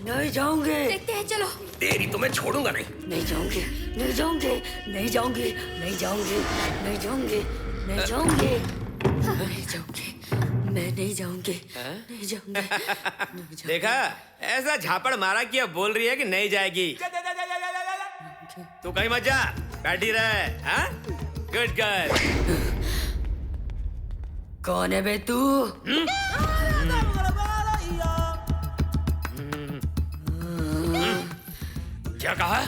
नहीं जाऊंगी।
देखते हैं, चलो।
तेरी तो मैं छोड़ूंगा नहीं।
नहीं जाऊंगी, नहीं जाऊंगी, नहीं जाऊंगी, नहीं जाऊंगी, नहीं जाऊंगी, नहीं जाऊंगी, नहीं जाऊंगी, मैं नहीं जाऊंगी, नहीं जाऊंगी।
देखा, ऐसा झापड़ मारा कि अब बोल रही है कि नहीं जाएगी। तू कहीं मत जा, बैठी रहे। हाँ? Good girl.
कौन है बे तू?
क्या कहा?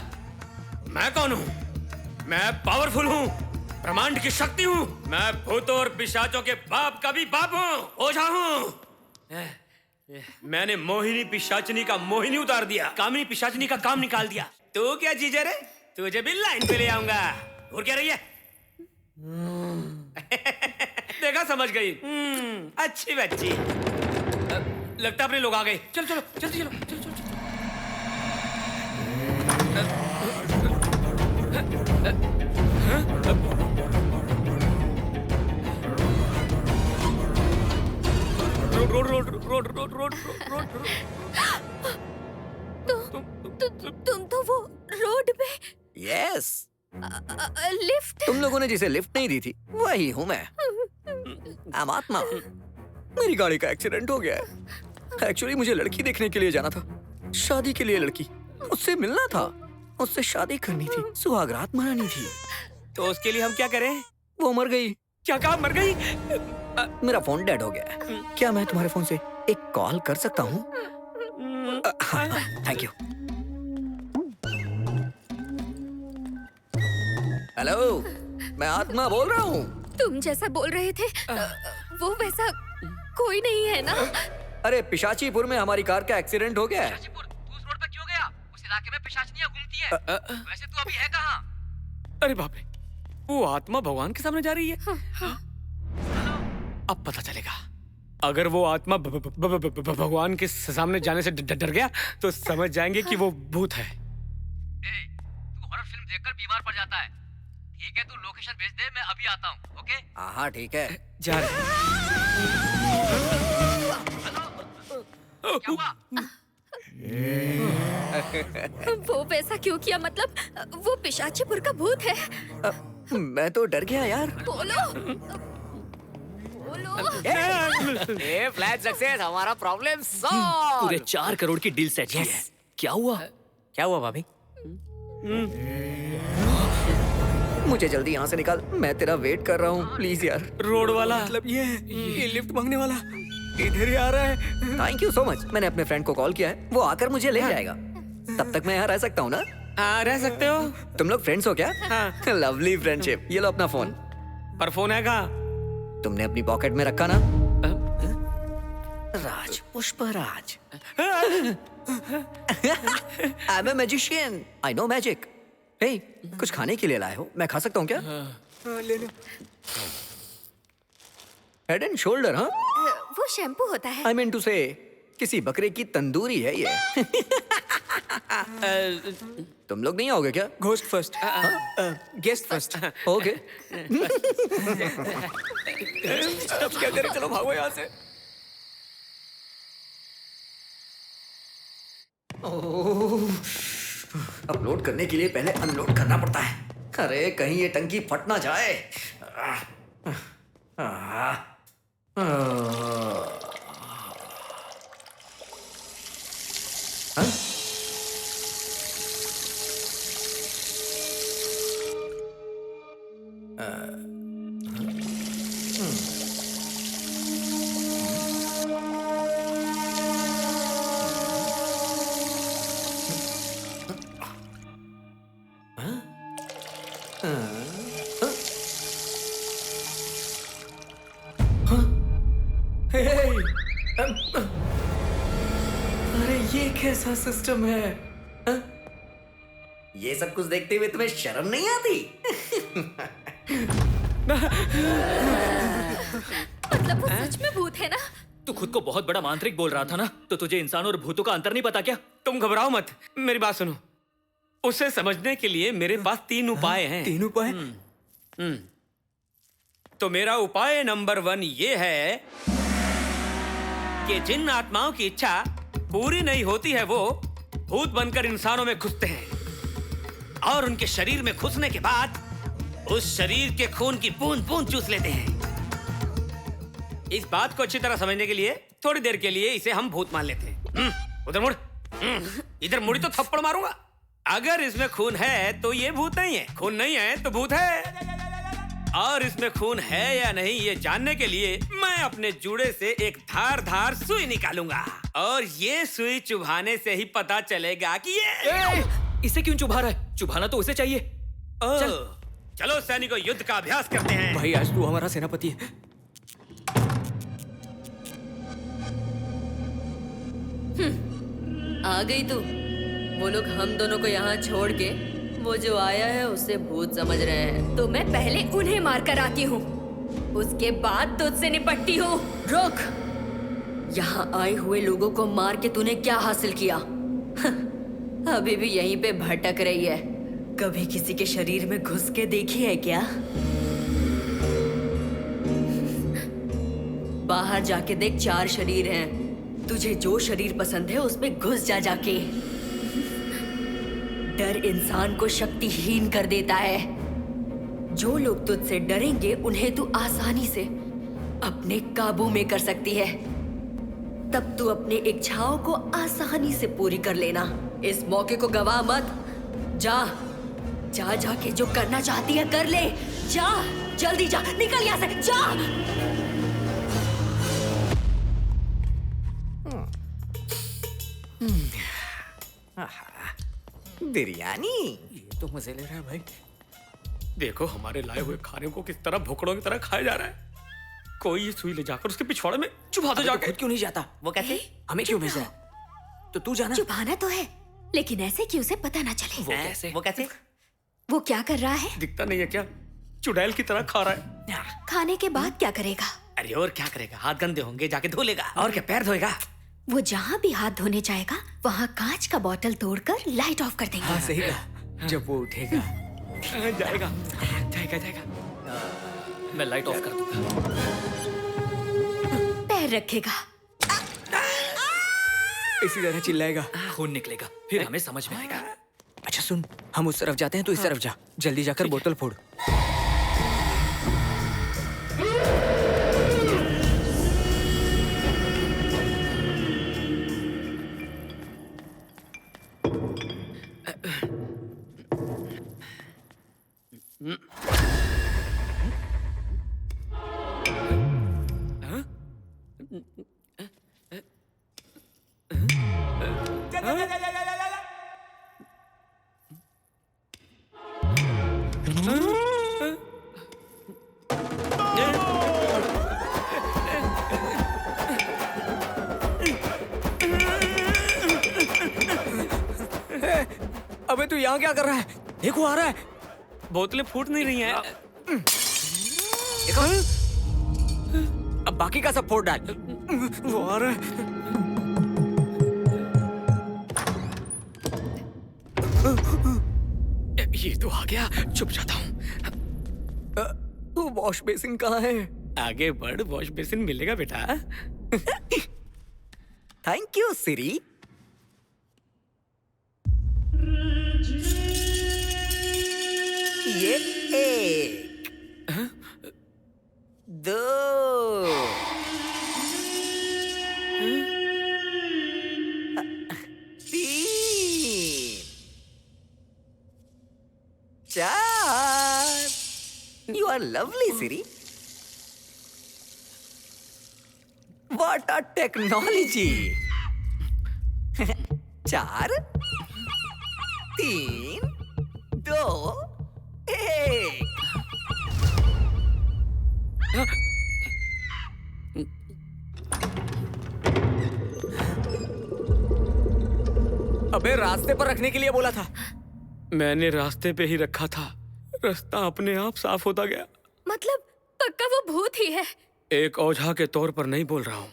मैं कौन हूँ? मैं पावरफुल हूँ, ब्रह्मांड की शक्ति हूँ। मैं भूतों और पिशाचों के बाप का भी बाप हूँ, ओझा हूँ। मैंने मोहिनी पिशाचनी का मोहिनी उतार दिया, कामिनी पिशाचनी का काम निकाल दिया। तू क्या जीजा रे? तुझे भी लाइन पे ले आऊंगा। और क्या रही है? देखा, समझ गई। अच्छी बच्ची। लगता अपने लोग आ गए। चल चलो, जल्दी चलो, चलो चलो चलो। Road road road road road road road.
तुम तो वो रोड पे।
यस।
लिफ्ट।
तुम लोगों ने जिसे लिफ्ट नहीं दी थी वही हूँ मैं। आत्मा। मेरी गाड़ी का एक्सीडेंट हो गया है। एक्चुअली मुझे लड़की देखने के लिए जाना था, शादी के लिए लड़की। उससे मिलना था, उससे शादी करनी थी, सुहागरात मनानी थी।
तो उसके लिए हम क्या करें?
वो मर गई।
क्या कहा मर गई?
मेरा फोन डेड हो गया है। क्या मैं तुम्हारे फोन से एक कॉल कर सकता हूँ? Thank you. हेलो, मैं आत्मा बोल रहा हूँ।
तुम जैसा बोल रहे थे वो वैसा कोई नहीं है ना?
अरे पिशाचीपुर में हमारी कार का एक्सीडेंट हो गया है।
तू उस रोड पर क्यों गया? उस इलाके में पिशाचनियां घूमती है। वैसे तू अभी है कहाँ? अरे बाप रे, वो आत्मा भगवान के सामने जा रही है। अब पता चलेगा। अगर वो आत्मा भगवान के सामने जाने से डर गया तो समझ जाएंगे कि वो भूत है।
तू हॉरर फिल्म देखकर बीमार पड़ जाता है। ठीक है, तू लोकेशन भेज दे, मैं अभी आता हूँ। ओके?
हाँ ठीक है।
जा रहे।
क्या हुआ?
वो वैसा क्यों किया? मतलब वो पिशाचीपुर का भूत है।
मैं तो डर गया यार।
बोलो।
फ्लैट सक्सेस, हमारा प्रॉब्लम सॉल्व।
पूरे 4 करोड़ की डील सेट की है। क्या हुआ?
क्या हुआ भाभी?
मुझे जल्दी यहाँ से निकाल, मैं तेरा वेट कर रहा हूँ प्लीज यार।
रोड वाला
मतलब ये लिफ्ट मांगने वाला इधर ही आ रहा है। Thank you so much. मैंने अपने फ्रेंड को कॉल किया है, वो आकर मुझे ले जाएगा। तब तक मैं यहाँ रह सकता हूँ ना?
हाँ रह सकते हो।
तुम लोग फ्रेंड्स हो क्या?
हाँ।
Lovely friendship. ये लो अपना फोन। पर
फोन है कहाँ?
तुमने अपनी पॉकेट में रखा ना? Raj, Pushpraj. I am a magician, I know magic. Hey, कुछ खाने के लिए लाए हो? मैं खा सकता हूँ क्या? ले लो। हेड एंड शोल्डर, हाँ?
वो शैम्पू होता है।
आई मीन टू से किसी बकरे की तंदूरी है ये। तुम लोग नहीं आओगे क्या?
Ghost first, guest first.
Okay. अब क्या करें? चलो भागो यहाँ से। अपलोड करने के लिए पहले अनलोड करना पड़ता है। अरे कहीं ये टंकी फट ना जाए। अरे ये कैसा सिस्टम है? ये सब कुछ देखते हुए तुम्हें शर्म नहीं आती?
मतलब वो सच में भूत है ना?
तू खुद को बहुत बड़ा मांत्रिक बोल रहा था ना, तो तुझे इंसानों और भूतों का अंतर नहीं पता क्या?
तुम घबराओ मत, मेरी बात सुनो। उसे समझने के लिए मेरे पास 3 उपाय हैं।
3 उपाय?
तो मेरा उपाय नंबर 1 ये है कि जिन आत्माओं की इच्छा पूरी नहीं होती है वो भूत बनकर इंसानों में घुसते हैं और उनके शरीर में घुसने के बाद उस शरीर के खून की बूंद बूंद चूस लेते हैं। इस बात को अच्छी तरह समझने के लिए थोड़ी देर के लिए इसे हम भूत मान लेते हैं। उधर मुड़, इधर मुड़ी तो थप्पड़ मारूंगा। अगर इसमें खून है तो ये भूत नहीं है, खून नहीं है तो भूत है। और इसमें खून है या नहीं ये जानने के लिए मैं अपने जूड़े से एक धार सुई निकालूंगा और ये सुई चुभाने से ही पता चलेगा कि ये
इसे क्यों चुभा रहा है? चुभाना तो उसे चाहिए।
चलो सैनिकों, युद्ध का अभ्यास करते हैं।
भाई आज तू हमारा सेनापति है।
आ गई तू। वो लोग हम दोनों को यहाँ छोड़ के वो जो आया है उसे भूत समझ रहे हैं।
तो मैं पहले उन्हें मार कर आती हूँ, उसके बाद तुझसे निपटती हूँ।
रुक! यहाँ आए हुए लोगों को मार के तूने क्या हासिल किया? अभी भी यहीं पे भटक रही है। कभी किसी के शरीर में घुस के देखी है क्या? बाहर जाके देख, 4 शरीर हैं। तुझे जो शरीर पसंद है उसमें घुस जा जाके। डर इंसान को शक्तिहीन कर देता है। जो लोग तुझसे डरेंगे उन्हें तू आसानी से अपने काबू में कर सकती है। तब तू अपनी इच्छाओं को आसानी से पूरी कर लेना। इस मौके को गवा मत। जा, जा जाके जो करना चाहती है कर ले। जा, जल्दी जा, निकल यहाँ से, जा।
बिरयानी,
ये तो मजे ले रहा है भाई। देखो हमारे लाए हुए खाने को किस तरह भुखड़ों की तरह खाया जा रहा है। कोई ये सुई ले जाकर उसके पिछवाड़े में चुभा दो जाके।
खुद क्यों नहीं जाता?
वो कहते
हमें क्यों भेजा? तो तू जाना।
छुपाना तो है, लेकिन ऐसे कि उसे पता ना चले।
वो कैसे? वो कैसे?
वो क्या कर रहा है?
दिखता नहीं है क्या? चुड़ैल की तरह खा रहा है।
खाने के बाद क्या करेगा?
अरे और क्या करेगा? हाथ गंदे होंगे, जाके धो लेगा। और क्या, पैर धोएगा।
वो जहाँ भी हाथ धोने जाएगा वहाँ कांच का बोतल तोड़कर लाइट ऑफ कर देंगे।
हाँ सही कहा। जब वो उठेगा
जाएगा जाएगा जाएगा।
मैं लाइट ऑफ कर दूंगा।
पैर रखेगा,
इसी तरह चिल्लाएगा,
खून निकलेगा, फिर हमें समझ में आएगा।
अच्छा सुन, हम उस तरफ जाते हैं तो इस तरफ जा, जल्दी जाकर बोतल फोड़। अबे तू यहाँ क्या कर रहा है? देखो आ रहा है।
बोतलें फूट नहीं रही हैं।
देखो, अब बाकी का सब फोड़ डाल। वो आ रहा है।
ये तो आ गया, चुप जाता हूँ।
वो वॉश बेसिन कहाँ है?
आगे बढ़, वॉश बेसिन मिलेगा बेटा।
थैंक यू सिरी। ये एक, दो, तीन, चार। You are lovely, Siri. What a technology! 4, 3, 2, 1।
अबे रास्ते पर रखने के लिए बोला था।
मैंने रास्ते पे ही रखा था, रास्ता अपने आप साफ होता गया।
मतलब पक्का वो भूत ही है?
एक ओझा के तौर पर नहीं बोल रहा हूँ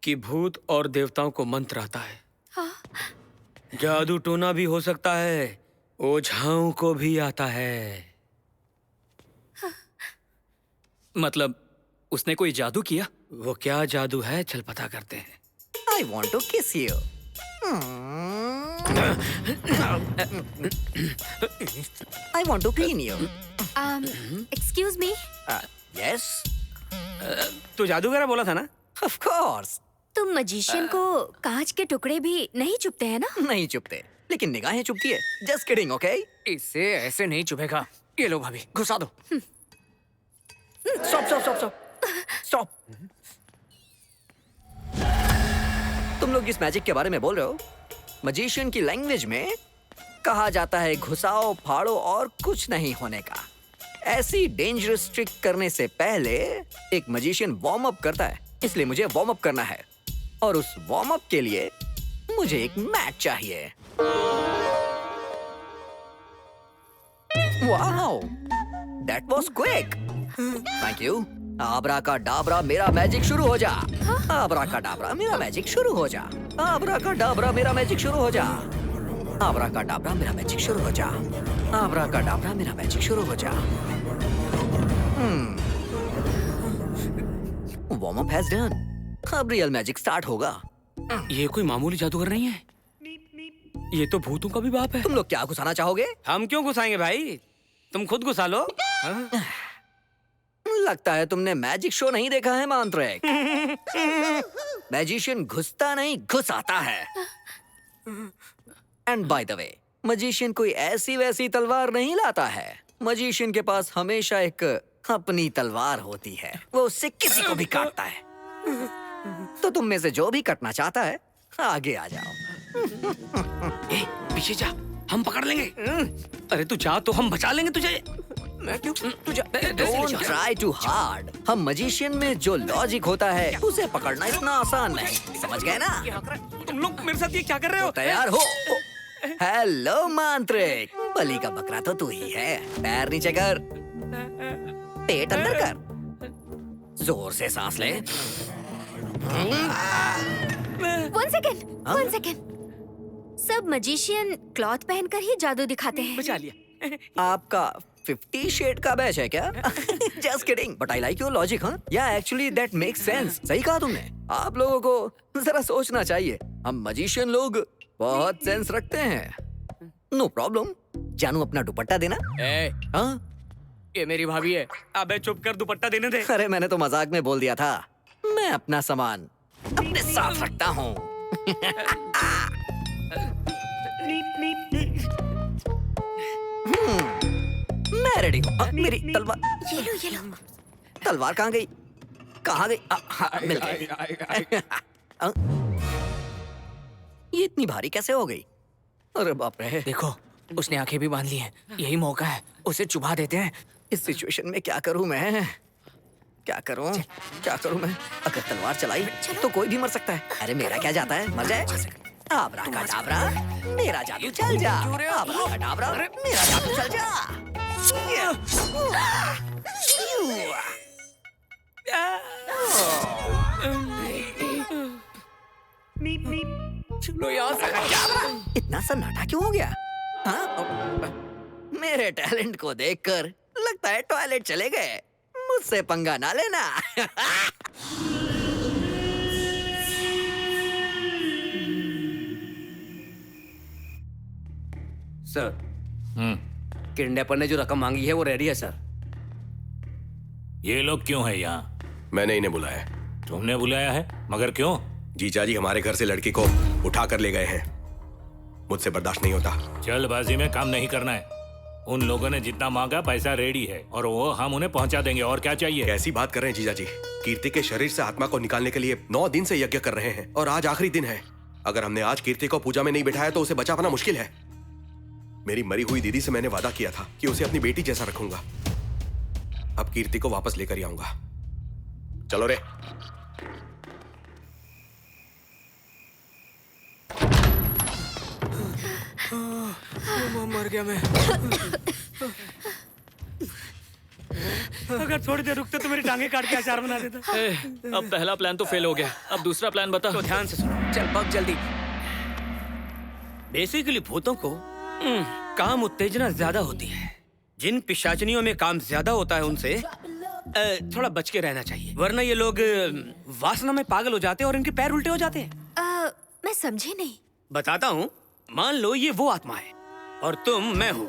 कि भूत और देवताओं को मंत्र आता है।
हाँ?
जादू टोना भी हो सकता है, ओझाओं को भी आता है।
हाँ।
मतलब उसने कोई जादू किया?
वो क्या जादू है, चल पता करते हैं।
I want to kiss you. I want to clean you.
Excuse me?
Yes.
तू जादूगर बोला था ना?
Of course.
तुम मजिशियन को कांच के टुकड़े भी नहीं चुभते हैं ना?
नहीं चुभते, लेकिन निगाहें चुभती है। Just kidding, okay?
इससे ऐसे नहीं चुभेगा। ये लो भाभी, घुसा दो। Stop, stop, stop, stop. Stop.
तुम लोग इस मैजिक के बारे में बोल रहे हो? मजिशियन की लैंग्वेज में कहा जाता है घुसाओ, फाड़ो और कुछ नहीं होने का। ऐसी डेंजरस ट्रिक करने से पहले एक मजिशियन वार्म अप करता है, इसलिए मुझे वार्म अप करना है। और उस वार्म अप के लिए मुझे एक मैट चाहिए। Wow, that was quick. Thank you. आबरा का डाबरा मेरा मैजिक शुरू हो जा। आबरा का डाबरा मेरा मैजिक शुरू हो जा। आबरा का डाबरा मेरा मैजिक शुरू हो जा। आबरा का डाबरा मेरा मैजिक शुरू हो जा। आबरा का डाबरा मेरा मैजिक शुरू हो जा। Warm up has done. अब रियल मैजिक स्टार्ट होगा।
ये कोई मामूली जादूगर नहीं है, ये तो भूतों का भी बाप है।
तुम लोग क्या घुसाना चाहोगे?
हम क्यों घुसाएंगे भाई, तुम खुद घुसा लो।
लगता है तुमने मैजिक शो नहीं देखा है मांत्रिक। मैजिशियन घुसता नहीं, घुसाता है। And by the way, magician कोई ऐसी वैसी तलवार नहीं लाता है। मजिशियन के पास हमेशा एक अपनी तलवार होती है, वो उससे किसी को भी काटता है। तो तुम में से जो भी कटना चाहता है आगे आ जाओ।
ए, पीछे जा, हम पकड़ लेंगे। अरे तू जा तो हम बचा लेंगे तुझे।
मैं क्यों? Don't try too hard। हम मजिशियन में जो लॉजिक होता है उसे पकड़ना इतना आसान नहीं, समझ गए ना?
तुम लोग मेरे साथ ये क्या कर रहे हो?
तो तैयार हो? हेलो मांत्रिक, बलि का बकरा तो तू ही है। पैर नीचे कर, पेट अंदर कर, जोर से सांस ले।
1 सेकेंड। सब मजिशियन क्लॉथ पहनकर ही जादू दिखाते हैं।
बचा लिया।
आपका 50 शेड का बैच है क्या? Just kidding, but I like your logic, huh? Yeah, actually that makes sense। सही कहा तुमने। आप लोगों को जरा सोचना चाहिए। हम मजिशियन लोग बहुत सेंस रखते हैं। No problem. जानू अपना दुपट्टा देना। हाँ?
ये मेरी भाभी है। अबे चुप कर, दुपट्टा देने दे।
अरे मैंने तो मजाक में बोल दिया था। मैं अपना सामान अपने साथ रखता हूँ। मैं रेडी हूँ। मेरी तलवार।
ये लो।
तलवार कहाँ गई? कहाँ गई? मिल गई। ये इतनी भारी कैसे हो गई? अरे बाप रे।
देखो, उसने आंखें भी बांध ली हैं। यही मौका है, उसे चुभा देते हैं।
इस सिचुएशन में क्या करूं मैं? क्या करूं मैं? अगर तलवार चलाई तो कोई भी मर सकता है। अरे मेरा क्या जाता है, मर जाए। आबरा कडाबरा, मेरा जादू चल जा। आबरा कडाबरा, मेरा जादू चल जा।
चलो यहाँ से।
इतना सन्नाटा क्यों हो गया? हाँ? मेरे टैलेंट को देखकर लगता है टॉयलेट चले गए। मुझसे पंगा ना लेना।
सर, किडनैपर ने जो रकम मांगी है वो रेडी है सर।
ये लोग क्यों है यहाँ?
मैंने इन्हें बुलाया।
तुमने बुलाया है? मगर क्यों?
जीजा जी हमारे घर से लड़की को उठा कर ले गए हैं। मुझसे बर्दाश्त नहीं होता।
जल्दबाजी में काम नहीं करना है। उन लोगों ने जितना मांगा पैसा रेडी है और वो हम उन्हें पहुंचा देंगे। और क्या चाहिए?
कैसी बात कर रहे हैं जीजा जी? कीर्ति के शरीर से आत्मा को निकालने के लिए 9 दिन से यज्ञ कर रहे हैं और आज आखिरी दिन है। अगर हमने आज कीर्ति को पूजा में नहीं बिठाया तो उसे बचा पाना मुश्किल है। मेरी मरी हुई दीदी से मैंने वादा किया था कि उसे अपनी बेटी जैसा रखूंगा। अब कीर्ति को वापस लेकर ही आऊंगा। चलो रे।
मर गया मैं। अगर थोड़ी देर रुकते तो मेरी टांगे काट के अचार बना देता।
अब पहला प्लान तो फेल हो गया, अब दूसरा प्लान बता।
तो ध्यान से सुनो। चल बहुत जल्दी। बेसिकली भूतों को काम उत्तेजना ज्यादा होती है। जिन पिशाचनियों में काम ज्यादा होता है उनसे थोड़ा बच के रहना चाहिए, वरना ये लोग वासना में पागल हो जाते हैं और इनके पैर उल्टे हो जाते हैं।
मैं समझी नहीं।
बताता हूँ। मान लो ये वो आत्मा है और तुम मैं हूँ।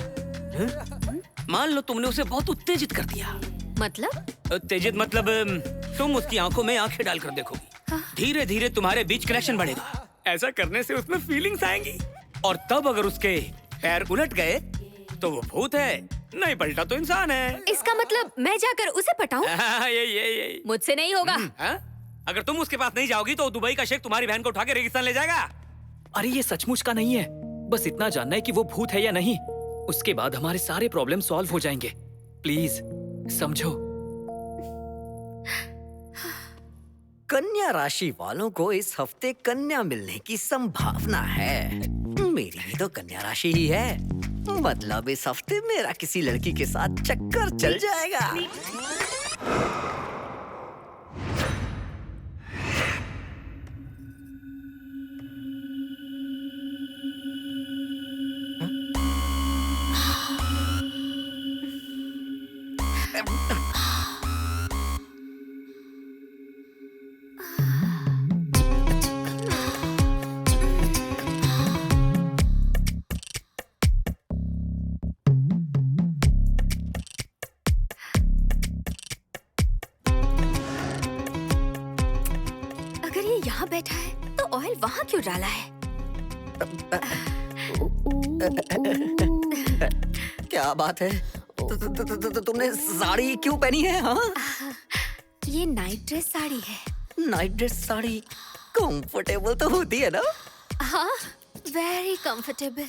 मान लो तुमने उसे बहुत उत्तेजित कर दिया।
मतलब?
उत्तेजित मतलब तुम उसकी आंखों में आंखें डालकर देखोगी। धीरे धीरे तुम्हारे बीच कनेक्शन बढ़ेगा। ऐसा करने से उसमें फीलिंग्स आएंगी और तब अगर उसके पैर उलट गए तो वो भूत है, नहीं पलटा तो इंसान है।
इसका मतलब मैं जाकर उसे पटाऊं?
ये
मुझसे नहीं होगा।
अगर तुम उसके पास नहीं जाओगी तो दुबई का शेख तुम्हारी बहन को उठा के रेगिस्तान ले जाएगा।
अरे ये सचमुच का नहीं है, बस इतना जानना है कि वो भूत है या नहीं। उसके बाद हमारे सारे प्रॉब्लम सॉल्व हो जाएंगे। प्लीज समझो।
कन्या राशि वालों को इस हफ्ते कन्या मिलने की संभावना है। मेरी भी तो कन्या राशि ही है, मतलब इस हफ्ते मेरा किसी लड़की के साथ चक्कर चल जाएगा।
यहाँ बैठा है तो ऑयल वहाँ क्यों डाला है?
क्या बात है? तुमने साड़ी क्यों पहनी है? हाँ,
ये नाइट ड्रेस साड़ी है।
नाइट ड्रेस साड़ी कंफर्टेबल तो होती है ना?
हाँ, वेरी कंफर्टेबल।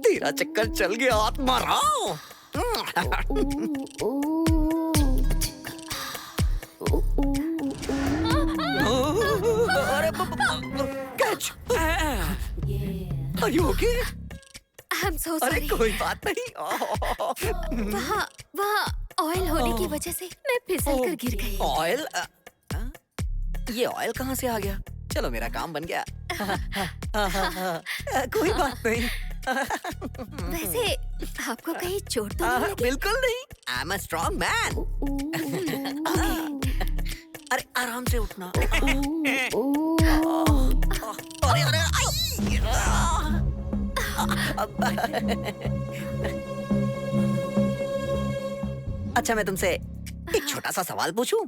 तेरा चक्कर चल गया आत्मा Rao. Catch. Are you okay?
I'm so
अरे
sorry।
कोई बात नहीं।
वहाँ ऑयल होने की वजह से मैं फिसल कर गिर गई।
ऑयल? ये ऑयल कहाँ से आ गया? चलो मेरा काम बन गया। कोई बात नहीं।
वैसे आपको कहीं चोट तो नहीं लगी?
बिल्कुल नहीं। आई एम अ स्ट्रॉन्ग मैन। अरे आराम से उठना। अरे अरे अच्छा, मैं तुमसे एक छोटा सा सवाल पूछूं?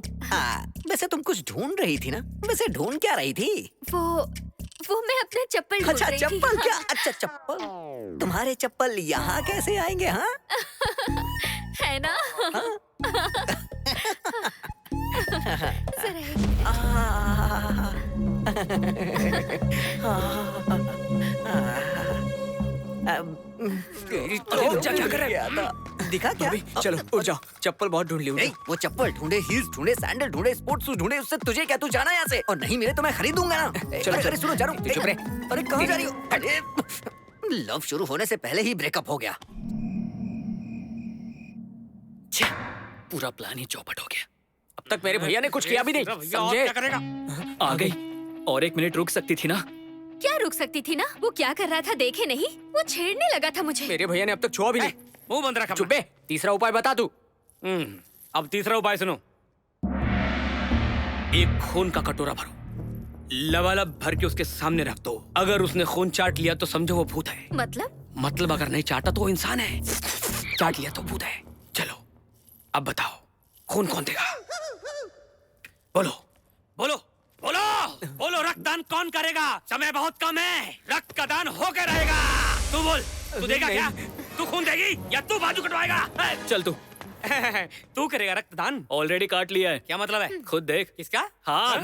वैसे तुम कुछ ढूंढ रही थी ना? वैसे ढूंढ क्या रही थी?
वो मैं अपना चप्पल ढूंढ
अच्छा
रही थी।
चप्पल क्या? अच्छा चप्पल। तुम्हारे चप्पल यहाँ कैसे आएंगे? हाँ
है ना?
क्या कर रहे हो? दिखा क्या?
चलो उठ जाओ, चप्पल बहुत ढूंढ ली।
वो चप्पल ढूंढे, हील्स ढूंढे, सैंडल ढूंढे, स्पोर्ट्स शूज ढूंढे, उससे तुझे क्या? तू जाना यहाँ से। और नहीं मिले तो मैं खरीदूंगा ना।
चलो,
अरे सुनो, जा रहा हूँ।
चुप रहे।
अरे कहाँ जा रही हो? अरे लव शुरू होने से पहले ही ब्रेकअप हो गया।
पूरा प्लान ही चौपट हो गया।
अब तक मेरे भैया ने कुछ किया भी नहीं, समझे?
क्या करेगा?
आ गई। और 1 मिनट रुक सकती थी ना?
क्या रुक सकती थी ना? वो क्या कर रहा था देखे नहीं? वो छेड़ने लगा था मुझे।
मेरे भैया ने अब तक छुआ भी नहीं।
मुंह बंद रखा।
चुप बे। तीसरा उपाय बता तू।
अब तीसरा उपाय सुनो। एक खून का कटोरा भरो, लबालब भर के उसके सामने रख दो। अगर उसने खून चाट लिया तो समझो वो भूत है। मतलब अगर नहीं चाटा तो वो इंसान है, चाट लिया तो भूत है। चलो अब बताओ, खून कौन देगा? बोलो बोलो बोलो बोलो। रक्तदान कौन करेगा? समय बहुत कम है, रक्त का दान होकर रहेगा। तू बोल, तू देगा क्या? तू खून देगी या तू बाजू कटवाएगा?
चल तू।
तू करेगा रक्तदान?
ऑलरेडी काट लिया है।
क्या मतलब है?
खुद देख।
किसका?
हाँ।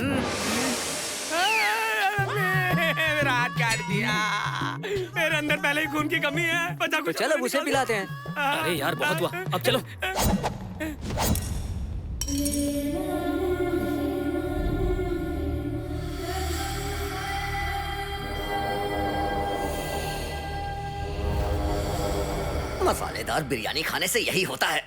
मेरा हाथ काट दिया। मेरे अंदर पहले ही खून की कमी है। बचा कुछ।
चलो उसे पिलाते हैं।
अरे यार बहुत हुआ, अब चलो।
मसालेदार बिरयानी खाने से यही होता है।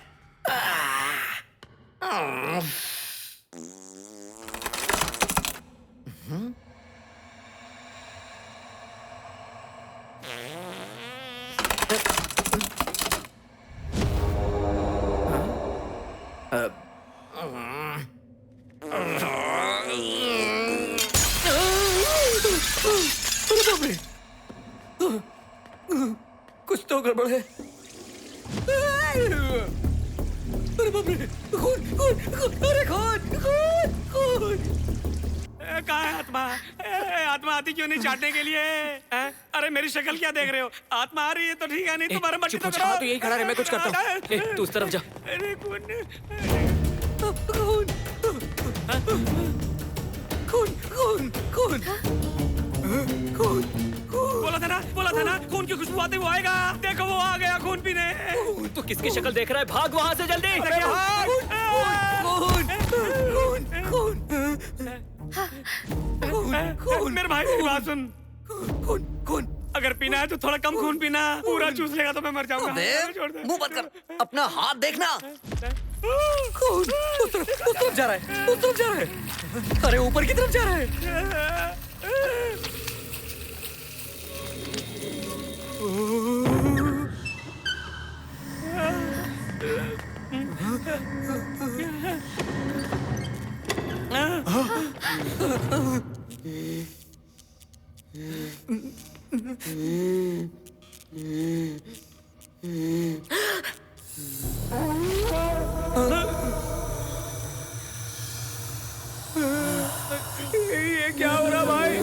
कुछ तो गड़बड़ है। अरे बाप रे, खून खून खून, अरे खून खून खून।
कहाँ है आत्मा? आत्मा आती क्यों नहीं चाटने के लिए? अरे मेरी शक्ल क्या देख रहे हो? आत्मा आ रही है तो ठीक है, नहीं तुम्हारा मट्टी तो करो।
तू यही खड़ा रहे, मैं कुछ करता हूँ।
तू उस तरफ जा।
अरे खून
खून खून खून खून।
बोला था ना खून की खुशबू आते वो आएगा। देखो वो आ गया खून पीने।
तू किसकी शक्ल देख रहा है? भाग वहाँ से जल्दी।
खून मेरे भाई की बात सुन।
खून खून।
अगर पीना है तो थोड़ा कम खून पीना। पूरा चूस लेगा तो मैं मर जाऊंगा।
मुंह बंद कर, अपना हाथ देखना।
खून उस तरफ जा रहा है, उस तरफ जा रहा है। अरे ऊपर की तरफ जा रहा है।
क्या हो रहा भाई?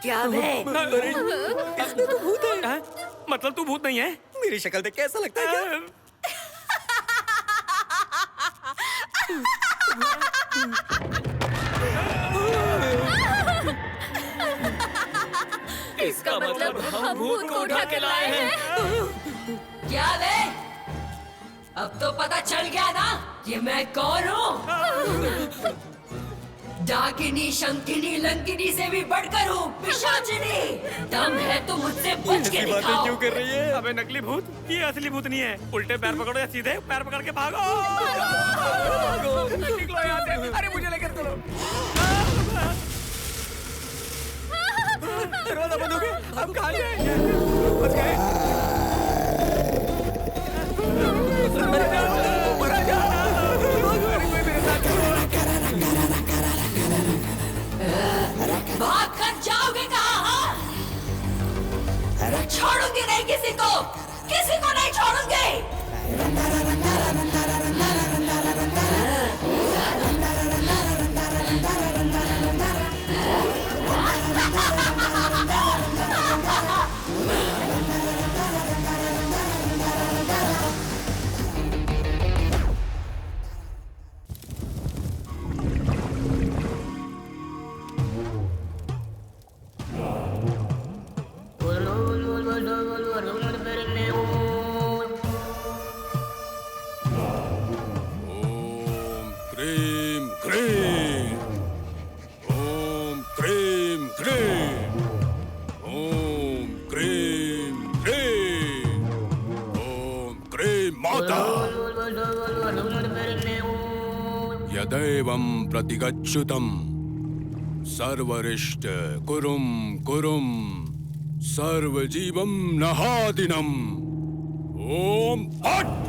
क्या बे?
इसमें तो भूत है। मतलब तू भूत नहीं है?
मेरी शक्ल देख कैसा लगता है क्या?
इसका मतलब हम भूत को उठा के लाए हैं। क्या बे? अब तो पता चल गया ना कि मैं कौन हूँ। डाकिनी, शंकिनी, लंकिनी से भी बढ़कर हूँ, पिशाचिनी। दम है तो मुझसे बच के दिखाओ।
क्यों कर रही है? अबे नकली भूत, ये असली भूत नहीं है। उल्टे पैर पकड़ो या सीधे पैर पकड़ के भागो। निकलो यहाँ से। अरे मुझे लेकर चलो। दरवाजा बंद हो गया। अब कहाँ जाएंगे? बच गए।
भाग कर जाओगे कहाँ? छोड़ूंगी नहीं किसी को नहीं छोड़ूंगी।
क्रीम क्रीम ओम क्रीम क्रीम ओम क्रीम क्रीम ओम क्रीम माता यदैवं प्रतिगच्छुतं सर्वरिष्ट कुरुम कुरुम सर्वजीवं नहादिनम् ओम हट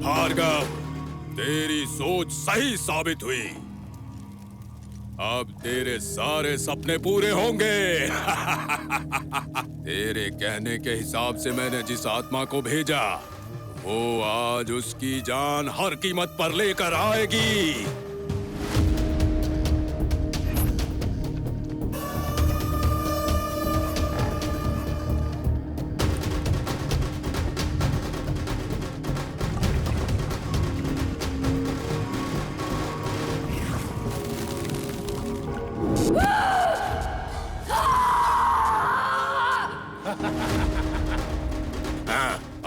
भार्गव, तेरी सोच सही साबित हुई। अब तेरे सारे सपने पूरे होंगे। तेरे कहने के हिसाब से मैंने जिस आत्मा को भेजा, वो आज उसकी जान हर कीमत पर लेकर आएगी।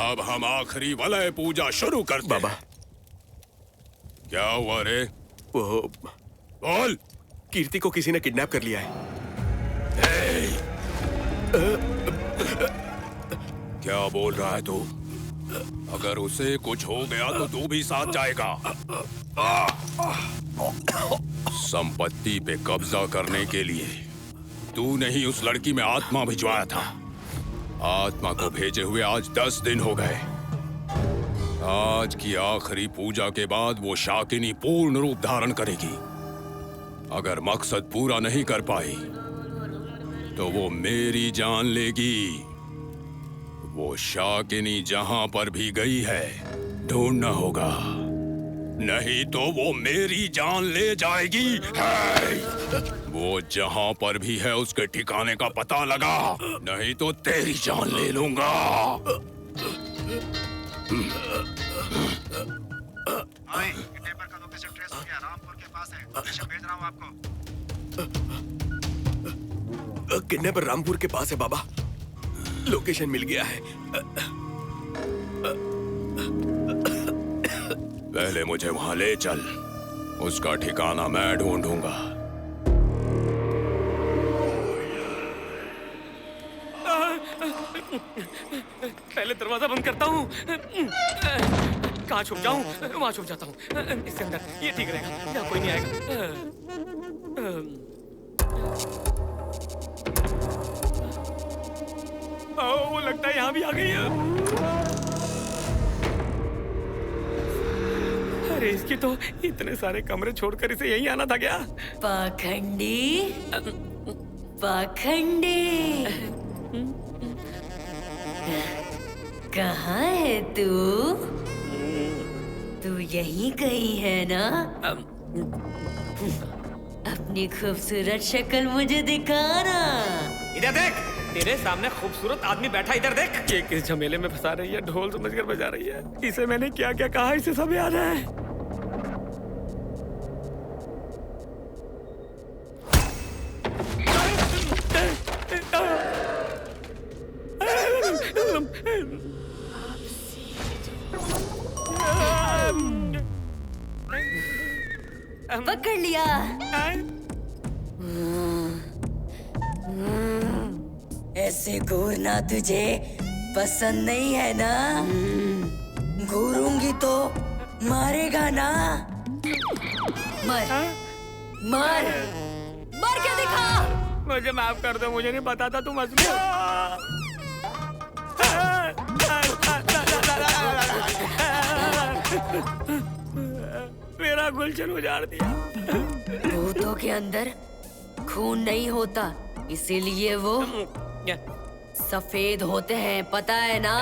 अब हम आखिरी वलय पूजा शुरू करते बाबा। क्या हुआ रे?
वो
बोल।
कीर्ति को किसी ने किडनैप कर लिया है।
क्या बोल रहा है तू? अगर उसे कुछ हो गया तो तू भी साथ जाएगा। संपत्ति पे कब्जा करने के लिए तूने ही उस लड़की में आत्मा भिजवाया था। आत्मा को भेजे हुए आज 10 दिन हो गए। आज की आखिरी पूजा के बाद वो शाकिनी पूर्ण रूप धारण करेगी। अगर मकसद पूरा नहीं कर पाई तो वो मेरी जान लेगी। वो शाकिनी जहां पर भी गई है ढूंढना होगा, नहीं तो वो मेरी जान ले जाएगी। वो जहां पर भी है उसके ठिकाने का पता लगा, नहीं तो तेरी जान ले लूंगा।
किडनैपर का लोकेशन ट्रेस हो गया, रामपुर के पास है। लोकेशन भेज रहा हूं आपको।
किडनैपर रामपुर के पास है बाबा। लोकेशन मिल गया है।
पहले मुझे वहां ले चल, उसका ठिकाना मैं ढूंढूंगा।
पहले दरवाजा बंद करता हूँ। कहाँ छुप जाऊं? वहाँ छुप जाता हूँ, इसके अंदर। ये ठीक रहेगा, यहाँ कोई नहीं आएगा। वो लगता है यहाँ भी आ गई है। अरे इसकी तो इतने सारे कमरे छोड़कर इसे यहीं आना था क्या?
पाखंडी, पाखंडी, कहाँ है तू? तू यहीं कहीं है ना? अपनी खूबसूरत शक्ल मुझे दिखाना।
इधर देख, तेरे सामने खूबसूरत आदमी बैठा, इधर देख। ये किस झमेले में फंसा रही है, ढोल समझकर बजा रही है। इसे मैंने क्या क्या कहा, इसे सब याद है।
पकड़ लिया। ऐसे घूरना तुझे पसंद नहीं है ना? घूरूंगी तो मारेगा ना? मर, मर, मर के दिखा।
मुझे माफ कर दो, मुझे नहीं पता था तुम असली हो। मेरा गुलशन उजाड़ दिया।
भूतों के अंदर खून नहीं होता, इसीलिए वो सफेद होते हैं, पता है ना?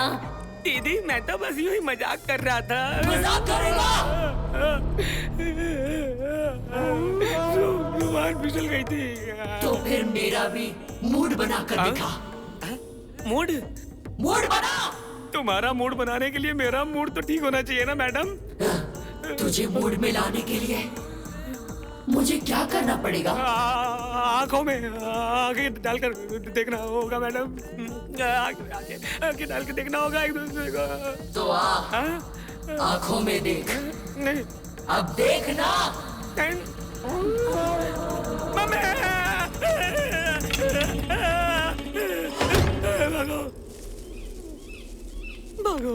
दीदी मैं तो बस यूं ही मजाक कर रहा था।
मजाक करेगा?
जुबान फिसल गई थी।
तो फिर मेरा भी मूड बना कर दिखा।
मूड?
मूड बना।
तुम्हारा मूड बनाने के लिए मेरा मूड तो ठीक होना चाहिए ना मैडम?
तुझे मूड में लाने के लिए मुझे क्या करना पड़ेगा?
आंखों में आंखें डालकर देखना होगा मैडम। आंखें डाल के देखना होगा एक दूसरे को।
तो आंखों में देख।
नहीं,
अब देखना।
भागो, भागो।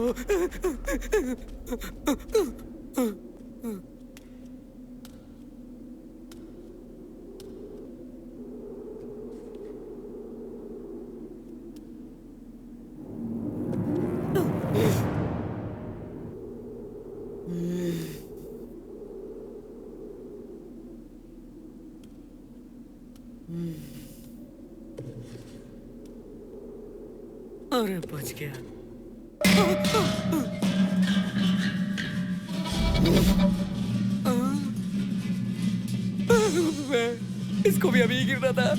अरे बच गया। इसको भी अभी गिरना था।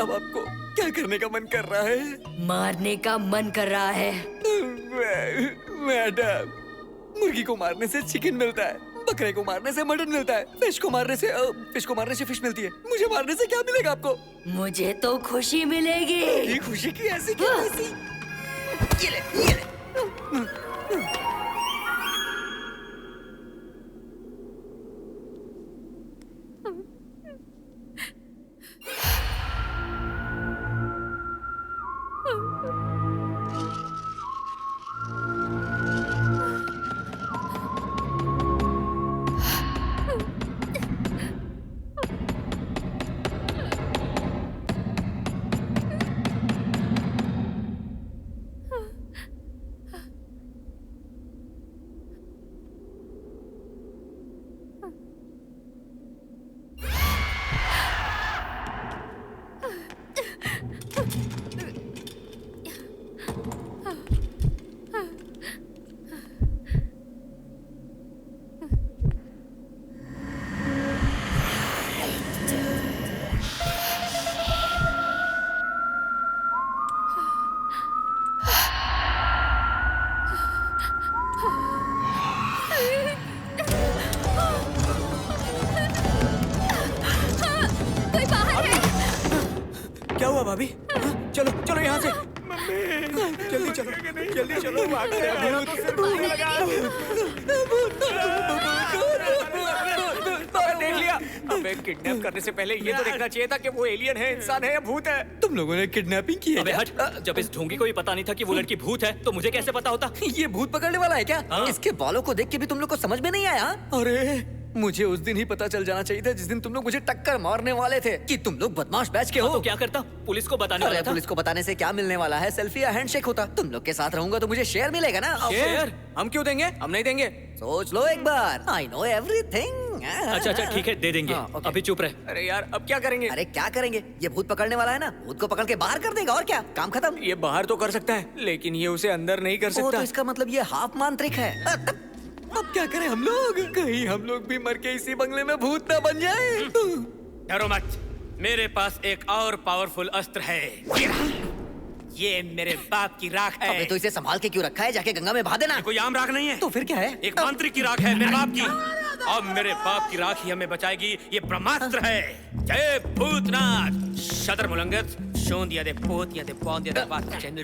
अब आपको क्या करने का मन कर रहा है?
मारने का मन कर रहा है।
मैडम, मुर्गी को मारने से चिकन मिलता है,
बकरे को मारने से मटन मिलता है, फिश को मारने से फिश मिलती है। मुझे मारने से क्या मिलेगा आपको?
मुझे तो खुशी मिलेगी।
ये खुशी की ऐसी क्या ऐसी? ये ले।
भाभी चलो चलो यहाँ से जल्दी चलो देख लिया। अबे किडनैप करने से पहले ये तो देखना चाहिए था कि वो एलियन है, इंसान है या भूत है।
तुम लोगों ने किडनैपिंग की है? अबे हट, जब इस ढोंगी को भी पता नहीं था कि वो लड़की भूत है तो मुझे कैसे पता होता?
ये भूत पकड़ने वाला है क्या? इसके बालों को देख के भी तुम लोग को समझ में नहीं आया? अरे मुझे उस दिन ही पता चल जाना चाहिए था जिस दिन तुम लोग मुझे टक्कर मारने वाले थे कि तुम लोग बदमाश बैच के हो।
तो क्या करता? पुलिस को बताने वाला था।
पुलिस को बताने से क्या मिलने वाला है? सेल्फी या हैंडशेक होता। तुम लोग के साथ रहूंगा तो मुझे शेयर मिलेगा ना।
शेयर? हम क्यों देंगे? हम नहीं देंगे।
सोच लो एक बार। I know everything।
अच्छा ठीक है, दे देंगे। अभी चुप रहे।
अरे यार अब क्या करेंगे?
अरे क्या करेंगे? ये भूत पकड़ने वाला है ना, भूत को पकड़ के बाहर कर देगा और क्या, काम खत्म।
ये बाहर तो कर सकता है लेकिन ये उसे अंदर नहीं कर सकता।
तो इसका मतलब ये हाफ मांत्रिक है। अब क्या करें हम लोग? कहीं हम लोग भी मर के इसी बंगले में भूत ना बन जाए।
डरो मत, मेरे पास एक और पावरफुल अस्त्र है। ये मेरे बाप की राख है।
अबे तो इसे संभाल के क्यों रखा है? जाके गंगा में बहा देना।
कोई आम राख नहीं है।
तो फिर क्या है?
एक मांत्रिक की राख है, मेरे बाप की। अब मेरे बाप की राख ही हमें बचाएगी। ये ब्रह्मास्त्र है। जय भूतनाथ। शतर मुलंगत शोंदिया दे पोतिया दे पौंदिया दे बात चैनल।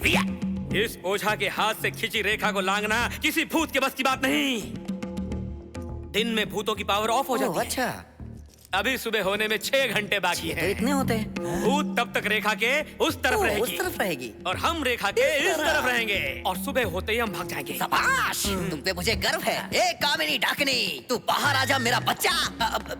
इस ओझा के हाथ से खिंची रेखा को लांघना किसी भूत के बस की बात नहीं। दिन में भूतों की पावर ऑफ हो जाती है।
अच्छा।
अभी सुबह होने में 6 घंटे बाकी है।
तो इतने होते हैं।
भूत तब तक रेखा के उस तरफ रहेगी।
उस तरफ रहेगी
और हम रेखा के इस तरफ रहेंगे और सुबह होते ही हम भाग जाएंगे।
शाबाश, तुम पे मुझे गर्व है। ए कामिनी डाकनी, तू बाहर आजा मेरा बच्चा।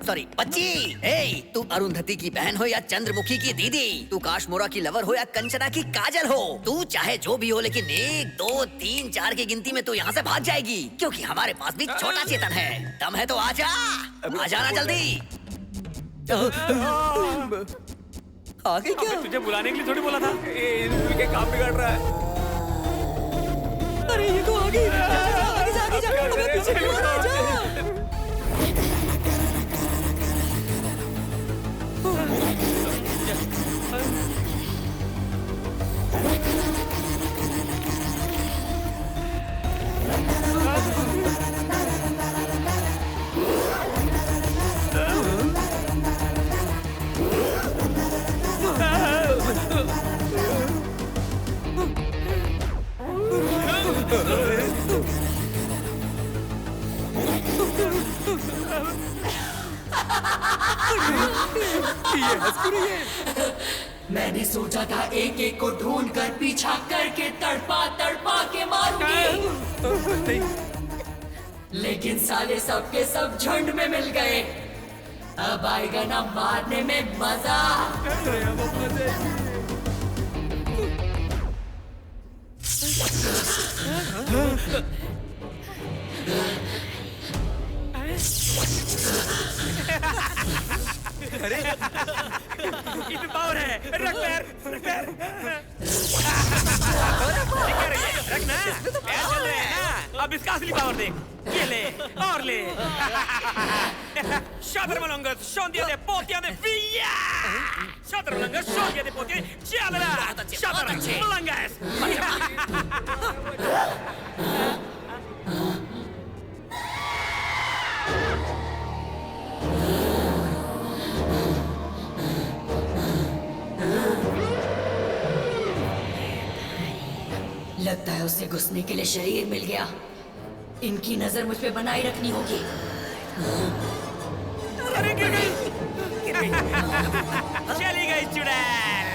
सॉरी बच्ची। ए तू अरुंधति की बहन हो या चंद्रमुखी की दीदी, तू काशमोरा की लवर हो या कंचना की काजल हो, तू चाहे जो भी हो लेकिन 1 2 3 4 की गिनती में तू यहाँ से भाग जाएगी क्योंकि हमारे पास भी छोटा चेतन है। दम है तो आजा, आ जाना जल्दी। आगे क्या?
तुझे बुलाने के लिए थोड़ी बोला था। ये काम बिगड़ रहा है।
अरे ये तो आगे जा, पीछे क्यों आ रहा है?
मैंने सोचा था एक एक को ढूंढ कर पीछा करके तड़पा के मारूंगी, लेकिन साले सबके सब झुंड में मिल गए। अब आएगा ना मारने में मजा।
अरे इतनी पावर है। रख पैर। रखना पैर चल रहे हैं ना। अब इसका असली पावर देख। ये ले और ले। शातर मलंगत शोंदिया दे पोतिया दे विया। शातर मलंगत शोंदिया दे पोतिया चलना। शातर मलंगत।
लगता है उसे घुसने के लिए शरीर मिल गया। इनकी नजर मुझ पे बनाए रखनी होगी।
अरे गिर गई। चली गई चुड़ैल।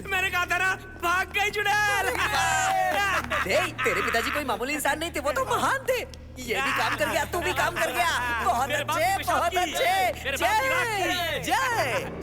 मैंने कहा था ना, भाग गई चुड़ैल।
तेरे पिताजी कोई मामूली इंसान नहीं थे, वो तो महान थे। ये भी काम कर गया, तू भी काम कर गया। बहुत अच्छे, बहुत अच्छे। जय जय जय।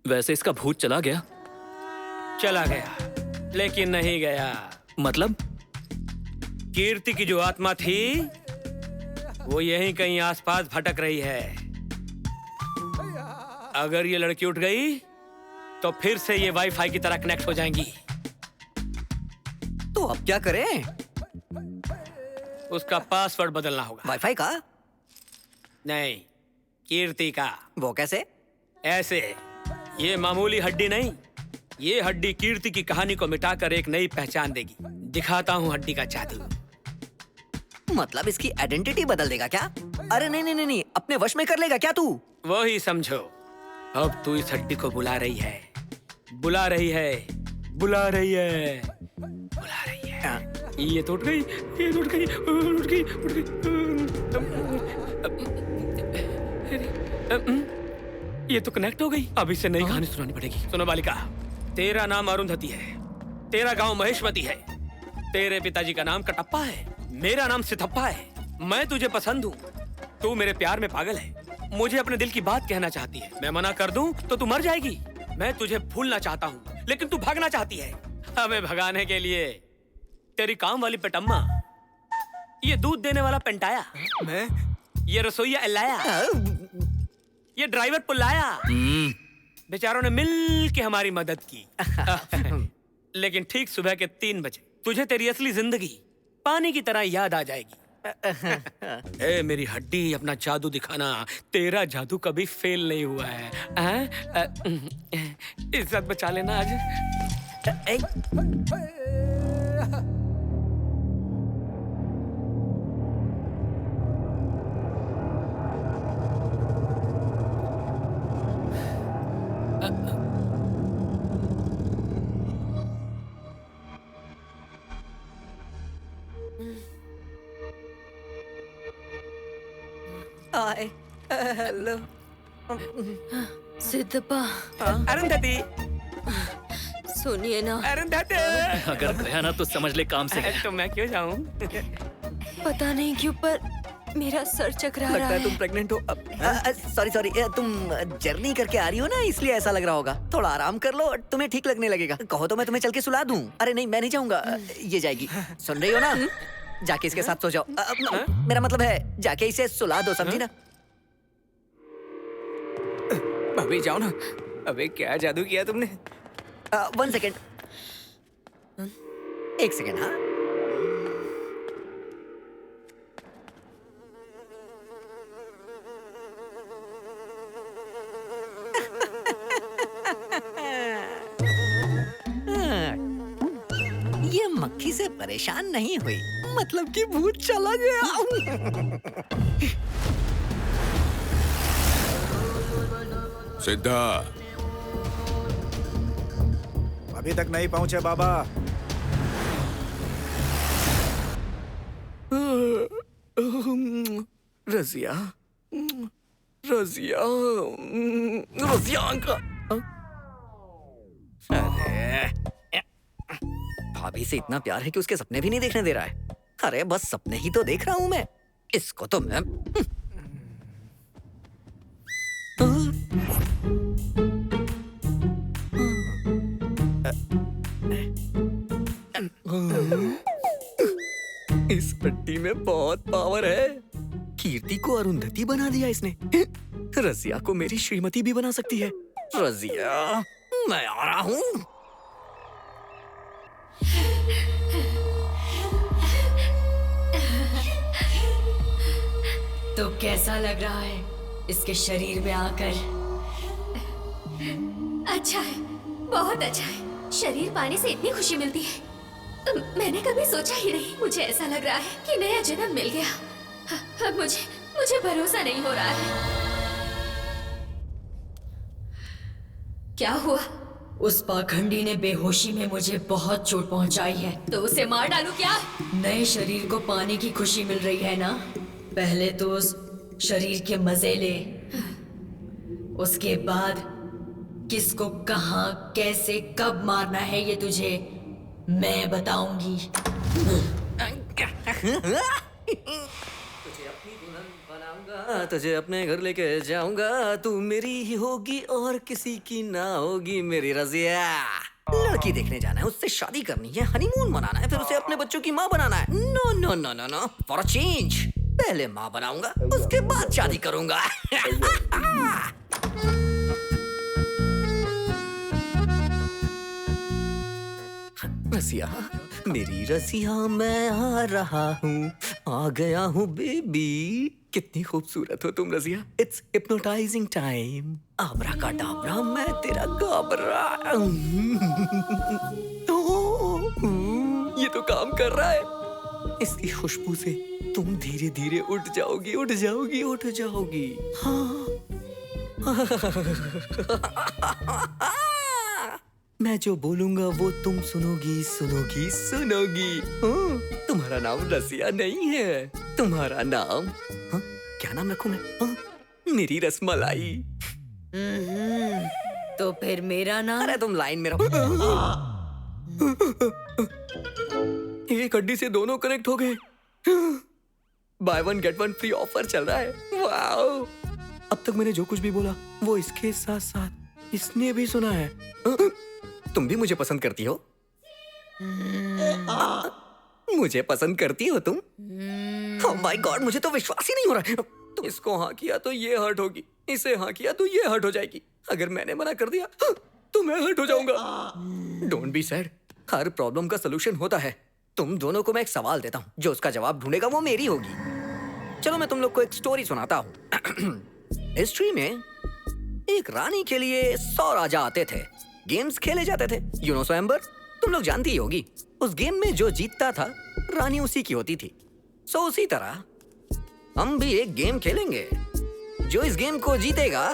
वैसे इसका भूत चला गया?
चला गया, लेकिन नहीं गया।
मतलब?
कीर्ति की जो आत्मा थी वो यहीं कहीं आसपास भटक रही है। अगर ये लड़की उठ गई तो फिर से ये वाईफाई की तरह कनेक्ट हो जाएंगी।
तो अब क्या करें?
उसका पासवर्ड बदलना होगा।
वाईफाई का?
नहीं, कीर्ति का।
वो कैसे?
ऐसे। ये मामूली हड्डी नहीं, ये हड्डी कीर्ति की कहानी को मिटाकर एक नई पहचान देगी। दिखाता हूँ हड्डी का जादू।
मतलब इसकी आइडेंटिटी बदल देगा क्या? अरे नहीं नहीं नहीं, अपने वश में कर लेगा क्या तू?
वही समझो। अब तू इस हड्डी को बुला रही है, बुला रही है, बुला रही है, बुला रही है। ये तो उठ गई, ये तो उठ गई, उठ गई, उठ गई। ये तो कनेक्ट हो गई। अब इसे नई कहानी सुनानी पड़ेगी। सुनो बालिका, तेरा नाम अरुंधति है, तेरा गांव महेशमती है, तेरे पिताजी का नाम कटप्पा है, मेरा नाम सिथप्पा है। मैं तुझे पसंद हूँ, तू मेरे प्यार में पागल है, मुझे अपने दिल की बात कहना चाहती है। मैं मना कर दूं तो तू मर जाएगी। मैं तुझे भूलना चाहता हूँ, लेकिन तू भागना चाहती है। हमें भगाने के लिए तेरी काम वाली पेटम्मा, ये दूध देने वाला पेंटाया, मैं ये रसोईया एलाया, ये ड्राइवर पुल्लाया, बेचारों ने मिल के हमारी मदद की। लेकिन ठीक सुबह के 3 बजे तुझे तेरी असली जिंदगी पानी की तरह याद आ जाएगी। ए मेरी हड्डी, अपना जादू दिखाना। तेरा जादू कभी फेल नहीं हुआ है। इज्जत बचा लेना आज।
हेलो
सिद्धप्पा।
अरुंधति,
सुनिए ना।
अरुंधति,
अगर गया ना तो समझ ले काम से गया।
तो मैं क्यों जाऊं?
पता नहीं क्यों पर मेरा सर चकरा रहा है।
तुम प्रेग्नेंट हो? सॉरी सॉरी, तुम जर्नी करके आ रही हो ना, इसलिए ऐसा लग रहा होगा। थोड़ा आराम कर लो, तुम्हें ठीक लगने लगेगा। कहो तो मैं तुम्हें चल के सुला दूं। अरे नहीं, मैं नहीं जाऊंगा, ये जाएगी। सुन रही हो ना? जाके इसके साथ सो जाओ। मेरा मतलब है जाके इसे सुला दो, समझी ना?
भाभी जाओ ना। अबे क्या जादू किया तुमने?
1 सेकेंड, 1 सेकेंड। हाँ, ये मक्खी से परेशान नहीं हुई, मतलब कि भूत चला गया।
सिद्धा,
अभी तक नहीं पहुंचे बाबा।
रजिया, रजिया, रजिया का।
भाभी से इतना प्यार है कि उसके सपने भी नहीं देखने दे रहा है। अरे बस सपने ही तो देख रहा हूं मैं। इसको तो मैं
इस पट्टी में बहुत पावर है।
कीर्ति को अरुंधति बना दिया इसने। रजिया को मेरी श्रीमती भी बना सकती है। रजिया, मैं आ रहा हूँ।
तो कैसा लग रहा है इसके शरीर में आकर?
अच्छा है, बहुत अच्छा है। शरीर पाने से इतनी खुशी मिलती है, मैंने कभी सोचा ही नहीं। मुझे ऐसा लग रहा है कि नया जन्म मिल गया। अब मुझे भरोसा नहीं हो रहा है। क्या हुआ?
उस पाखंडी ने बेहोशी में मुझे बहुत चोट पहुंचाई है।
तो उसे मार डालूं क्या?
नए शरीर को पाने की खुशी मिल रही है ना? पहले तो उस शरीर के मजे ले, उसके बाद किसको कहाँ कैसे कब मारना है ये तुझे मैं बताऊंगी।
तुझे अपने घर लेके जाऊंगा, तू मेरी ही होगी और किसी की ना होगी मेरी रजिया। लड़की देखने जाना है, उससे शादी करनी है, हनीमून मनाना है, फिर उसे अपने बच्चों की माँ बनाना है। No no no no no, for a change. पहले माँ बनाऊंगा, उसके बाद शादी करूंगा। रसिया, मेरी रसिया, मैं आ रहा हूँ, आ गया हूँ बेबी। कितनी खूबसूरत हो तुम रसिया। It's hypnotising time. आबरा का डाबरा, मैं तेरा गाबरा। ये तो काम कर रहा है। इसकी खुशबू से तुम धीरे धीरे उठ जाओगी, उठ जाओगी, उठ जाओगी। हाँ। मैं जो बोलूंगा वो तुम सुनोगी, सुनोगी, सुनोगी। हाँ, तुम्हारा नाम रसिया नहीं है, तुम्हारा नाम हाँ, क्या नाम रखूं मैं? हाँ, मेरी रसमलाई।
तो फिर मेरा नाम?
अरे तुम लाइन में रहो। एक हड्डी से दोनों कनेक्ट हो गए। By one get one free offer चल रहा है। वाओ! अब तक मैंने जो कुछ भी बोला वो इसके साथ साथ इसने भी सुना है। तुम भी मुझे पसंद करती हो? मुझे पसंद करती हो तुम? ओह माय गॉड, मुझे तो विश्वास ही नहीं हो रहा है। तुम इसको हाँ किया तो ये हर्ट होगी, इसे हाँ किया तो ये हर्ट हो जाएगी। अगर मैंने मना कर दिया तो मैं हर्ट हो जाऊंगा। Don't be sad, her problem का सलूशन होता है। तुम दोनों को मैं एक सवाल देता हूँ, जो उसका जवाब ढूंढेगा वो मेरी होगी। चलो मैं तुम लोग को एक स्टोरी सुनाता हूँ। हिस्ट्री में एक रानी के लिए 100 राजा आते थे, गेम्स खेले जाते थे। यू नो स्वयंवर, तुम लोग जानती ही होगी। उस गेम में जो जीतता था रानी उसी की होती थी। सो उसी तरह हम भी एक गेम खेलेंगे। जो इस गेम को जीतेगा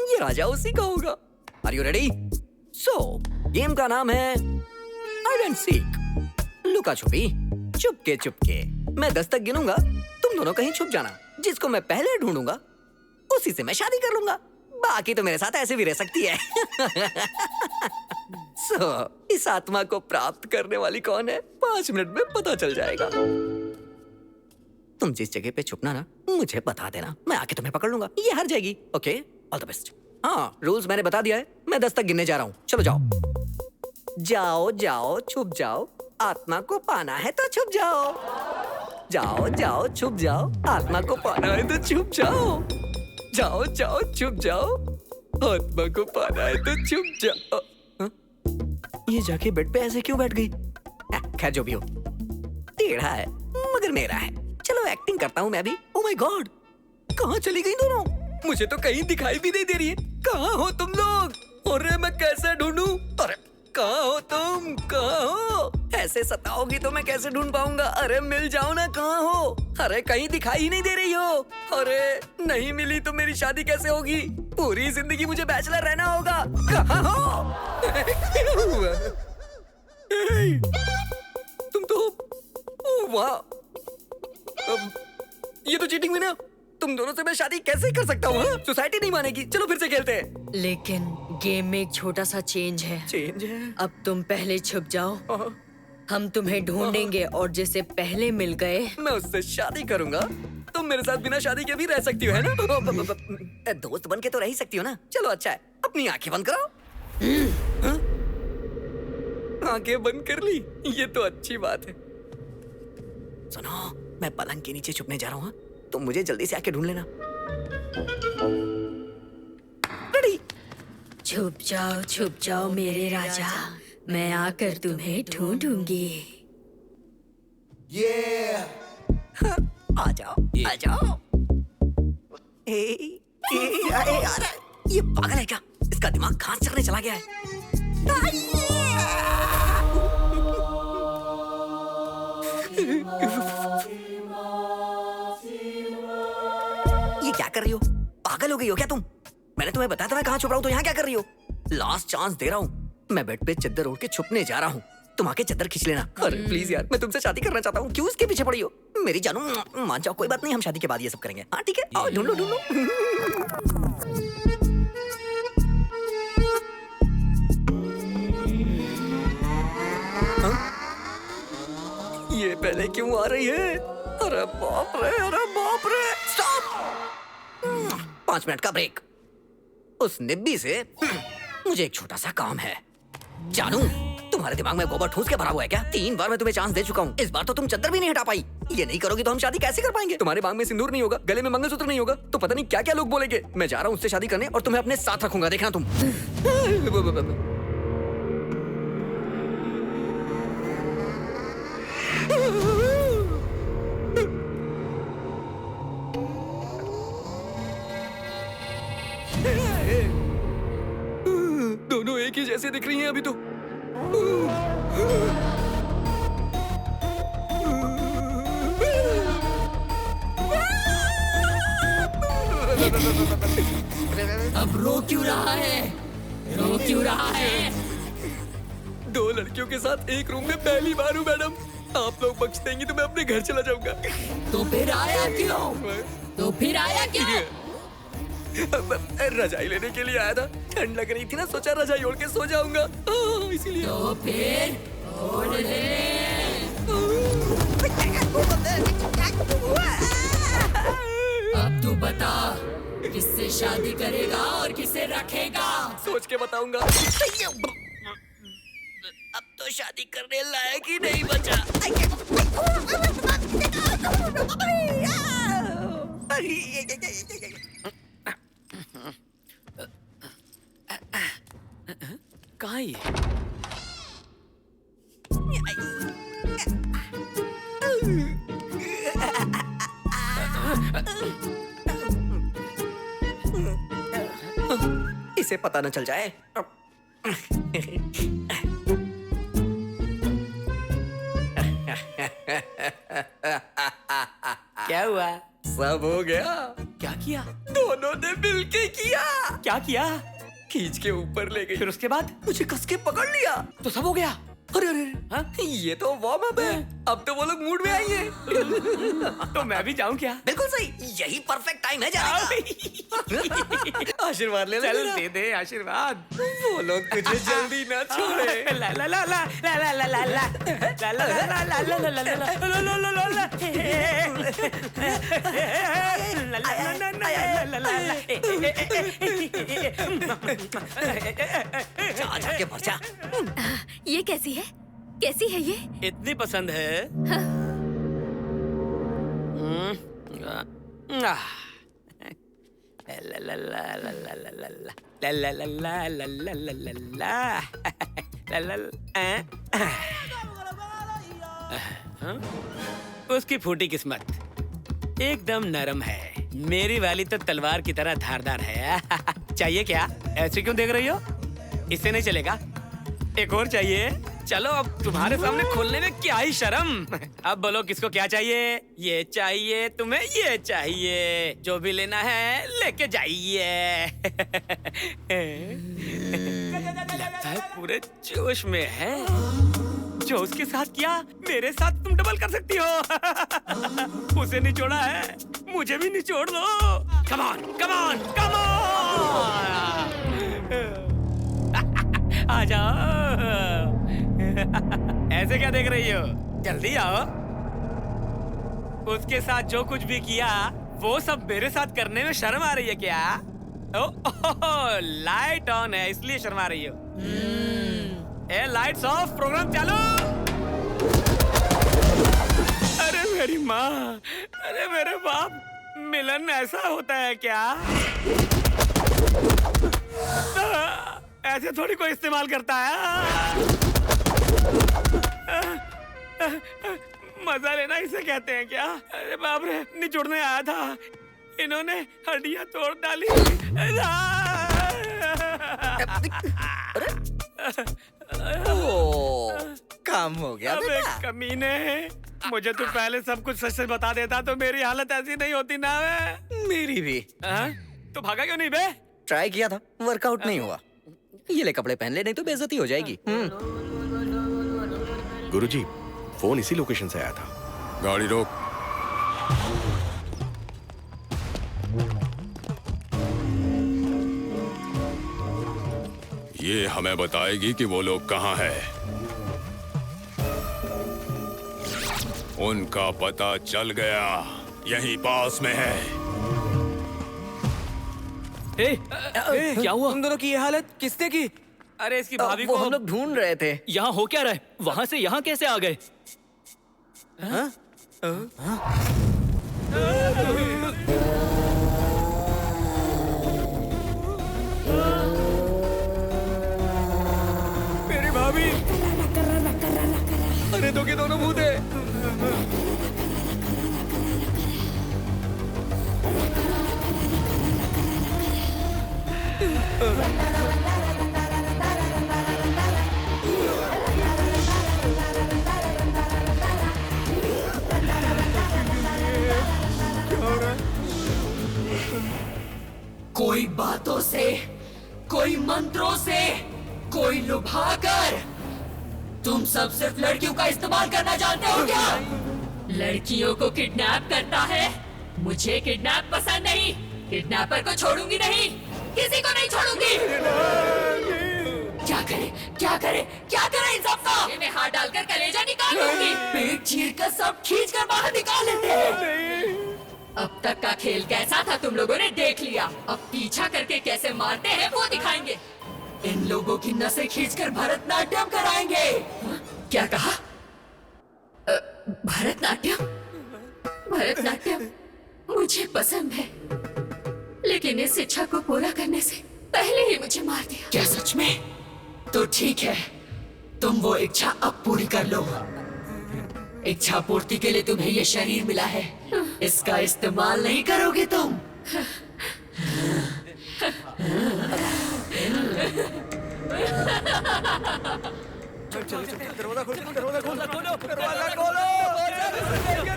ये राजा उसी का होगा। Are you ready? So game का नाम है हाइड एंड सीक, लुका छुपी। चुपके चुपके मैं 10 तक गिनूंगा, तुम दोनों कहीं छुप जाना। जिसको मैं पहले ढूंढूंगा उसी से मैं शादी कर लूंगा। बाकी तो मेरे साथ ऐसे भी रह सकती है। इस आत्मा को प्राप्त करने वाली कौन है 5 मिनट में पता चल जाएगा। तुम जिस जगह पे छुपना ना मुझे बता देना, मैं आके तुम्हें पकड़ लूंगा। ये हार जाएगी। Okay, all the best. हाँ, रूल्स मैंने बता दिया है। मैं 10 तक गिनने जा रहा हूँ। चलो जाओ जाओ जाओ, छुप जाओ। आत्मा को पाना है तो छुप जाओ। जाओ जाओ, छुप जाओ। आत्मा को पाना है तो छुप जाओ। जाओ जाओ, छुप जाओ। आत्मा को पाना है तो छुप जाओ। ये जाके बेड पे ऐसे क्यों बैठ गई? खैर जो भी हो, टेढ़ा है मगर मेरा है। चलो एक्टिंग करता हूँ मैं भी। ओह माय गॉड, कहाँ चली गई दोनों? मुझे तो कहीं दिखाई भी नहीं दे रही है। कहाँ हो तुम लोग? अरे मैं कैसे ढूंढूं? अरे कहाँ हो तुम? कहाँ हो? ऐसे सताओगी तो मैं कैसे ढूंढ पाऊंगा? अरे मिल जाओ ना, कहाँ हो? अरे कहीं दिखाई ही नहीं दे रही हो। अरे नहीं मिली तो मेरी शादी कैसे होगी? पूरी जिंदगी मुझे बैचलर रहना होगा। कहाँ हो? तुम तो वाह, ये तो चीटिंग हुई ना। तुम दोनों से मैं शादी कैसे कर सकता हूँ? सोसाइटी नहीं मानेगी। चलो फिर से खेलते हैं।
लेकिन गेम में एक छोटा सा चेंज है।
चेंज है?
अब तुम पहले छुप जाओ, हम तुम्हें ढूंढेंगे और जिसे पहले मिल गए
मैं उससे शादी करूंगा। तुम मेरे साथ बिना शादी के भी रह सकती हो, है ना? दोस्त बन के तो रह ही सकती हो ना। चलो अच्छा है, अपनी आंखें बंद करो। आंखें बंद कर ली, ये तो अच्छी बात है। सुनो, मैं पलंग के नीचे छुपने जा रहा हूँ, तुम मुझे जल्दी से आके ढूंढ लेना।
छुप जाओ मेरे राजा, मैं आकर तुम्हें ढूंढूंगी।
आ जाओ। यार, ये पागल है क्या? इसका दिमाग कहाँ चलने चला गया है? ये क्या कर रही हो? पागल हो गई हो क्या तुम? मैंने तुम्हें बताया था मैं कहाँ छुप रहा हूँ, तो यहाँ क्या कर रही हो? लास्ट चांस दे रहा हूँ, मैं बेड पे चद्दर ओढ़ के छुपने जा रहा हूँ, तुम आके चद्दर खींच लेना। अरे प्लीज यार, मैं तुमसे शादी करना चाहता हूँ, क्यों इसके पीछे पड़ी हो? मेरी जानू, मान जाओ, कोई बात नहीं, हम शादी के बाद ये सब करेंगे। हाँ ठीक है, आओ ढूंढो। ये पहले क्यों आ रही है? अरे बाप रे, स्टॉप! 5 मिनट का ब्रेक। उस निब्बी से मुझे एक छोटा सा काम है। जानू, तुम्हारे दिमाग में गोबर ठूस के भरा हुआ है क्या? 3 बार मैं तुम्हें चांस दे चुका हूँ, इस बार तो तुम चद्दर भी नहीं हटा पाई। ये नहीं करोगी तो हम शादी कैसे कर पाएंगे? तुम्हारे बांग में सिंदूर नहीं होगा, गले में मंगलसूत्र नहीं होगा, तो पता नहीं क्या क्या लोग बोलेंगे। मैं जा रहा हूँ उससे शादी करने और तुम्हें अपने साथ रखूंगा, देखना तुम। दोनों एक ही जैसे दिख रही हैं अभी तो।
अब रो क्यों रहा है?
2 लड़कियों के साथ एक रूम में पहली बार हूँ मैडम। आप लोग बख्श देंगी तो मैं अपने घर चला जाऊंगा।
तो फिर आया क्यों?
रजाई लेने के लिए आया था, ठंड लग रही थी ना, सोचा रजाई ओढ़ के सो जाऊंगा, इसीलिए।
तो फिर ओढ़ ले। अब तू बता, किससे शादी करेगा और किसे रखेगा?
सोच के बताऊंगा। अब तो शादी करने लायक ही नहीं बचा।
कहाँ है ये?
इसे पता न चल जाए।
क्या हुआ?
सब हो गया।
क्या किया?
दोनों ने मिलके किया।
क्या किया?
खींच के ऊपर ले गई,
फिर उसके बाद
मुझे कस के पकड़ लिया,
तो सब हो गया।
अरे ये तो वार्म अप है, अब तो वो लोग मूड में आएंगे।
तो मैं भी जाऊं क्या?
बिल्कुल सही, यही परफेक्ट टाइम है जाने का। आशीर्वाद ले ले।
चल दे दे आशीर्वाद।
वो लोग तुझे जल्दी ना छोड़े।
ला ला ला ला ला ला ला ला ला ला ला ला ला ला ला
जा के मर जा।
ये कैसी है? कैसी है ये?
इतनी पसंद है? उसकी फूटी किस्मत एकदम नरम है, मेरी वाली तो तलवार की तरह धारदार है। चाहिए क्या? ऐसे क्यों देख रही हो? इससे नहीं चलेगा, एक और चाहिए? चलो अब तुम्हारे सामने खोलने में क्या ही शर्म। अब बोलो किसको क्या चाहिए? ये चाहिए तुम्हें, ये चाहिए, जो भी लेना है लेके जाइए। लगता है पूरे जोश में है। जो उसके साथ किया मेरे साथ तुम डबल कर सकती हो। उसे निचोड़ा है, मुझे भी निचोड़ दो। Come on, come on, come on. आ जाओ। ऐसे क्या देख रही हो? जल्दी आओ। उसके साथ जो कुछ भी किया वो सब मेरे साथ करने में शर्म आ रही है क्या? ओह, लाइट ऑन है इसलिए शर्मा रही हो। ए लाइट्स ऑफ, प्रोग्राम चालू। अरे मेरी माँ, अरे मेरे बाप, मिलन ऐसा होता है क्या? ऐसे थोड़ी कोई इस्तेमाल करता है। मजा लेना इसे कहते हैं क्या? अरे बाप रे, निचोड़ने आया था, इन्होंने हड्डियां तोड़ डाली।
काम हो गया
अबे
बेटा।
कमीने, मुझे तू पहले सब कुछ सच सच बता देता तो मेरी हालत ऐसी नहीं होती ना।
मेरी भी।
तो भागा क्यों नहीं बे?
ट्राई किया था, वर्कआउट नहीं हुआ। ये ले कपड़े पहन ले, नहीं तो बेइज्जती हो जाएगी।
गुरुजी, फोन इसी लोकेशन से आया था।
गाड़ी रोक। ये हमें बताएगी कि वो लोग कहाँ हैं। उनका पता चल गया, यहीं पास में है।
क्या हुआ?
तुम दोनों की ये हालत किसने की?
अरे इसकी भाभी
वो
को
हम लोग ढूंढ रहे थे।
यहाँ हो क्या रहा है? वहाँ से यहाँ कैसे आ गए?
मेरी भाभी।
अरे दो के दोनों भूत है।
कोई बातों से, कोई मंत्रों से, कोई लुभाकर, तुम सब सिर्फ लड़कियों का इस्तेमाल करना जानते हो क्या? लड़कियों को किडनैप करता है? मुझे किडनैप पसंद नहीं। किडनैपर को छोड़ूंगी नहीं, किसी को नहीं छोड़ूंगी। क्या करे, क्या करे, क्या करे इन सबका? मैं हाथ डालकर कलेजा निकालूंगी, पेट चीर कर सब खींच कर बाहर निकाल लेते हैं। अब तक का खेल कैसा था तुम लोगों ने देख लिया, अब पीछा करके कैसे मारते हैं वो दिखाएंगे। इन लोगों की नसें खींचकर भरतनाट्यम कराएंगे। क्या कहा? भरतनाट्यम? भरतनाट्यम मुझे पसंद है, लेकिन इस इच्छा को पूरा करने से पहले ही मुझे मार दिया। क्या सच में? तो ठीक है, तुम वो इच्छा अब पूरी कर लो। इच्छा पूर्ति के लिए तुम्हें ये शरीर मिला है, इसका इस्तेमाल नहीं करोगे तुम?
दरवाजा खोलो, दरवाजा खोलो, दरवाजा खोलो,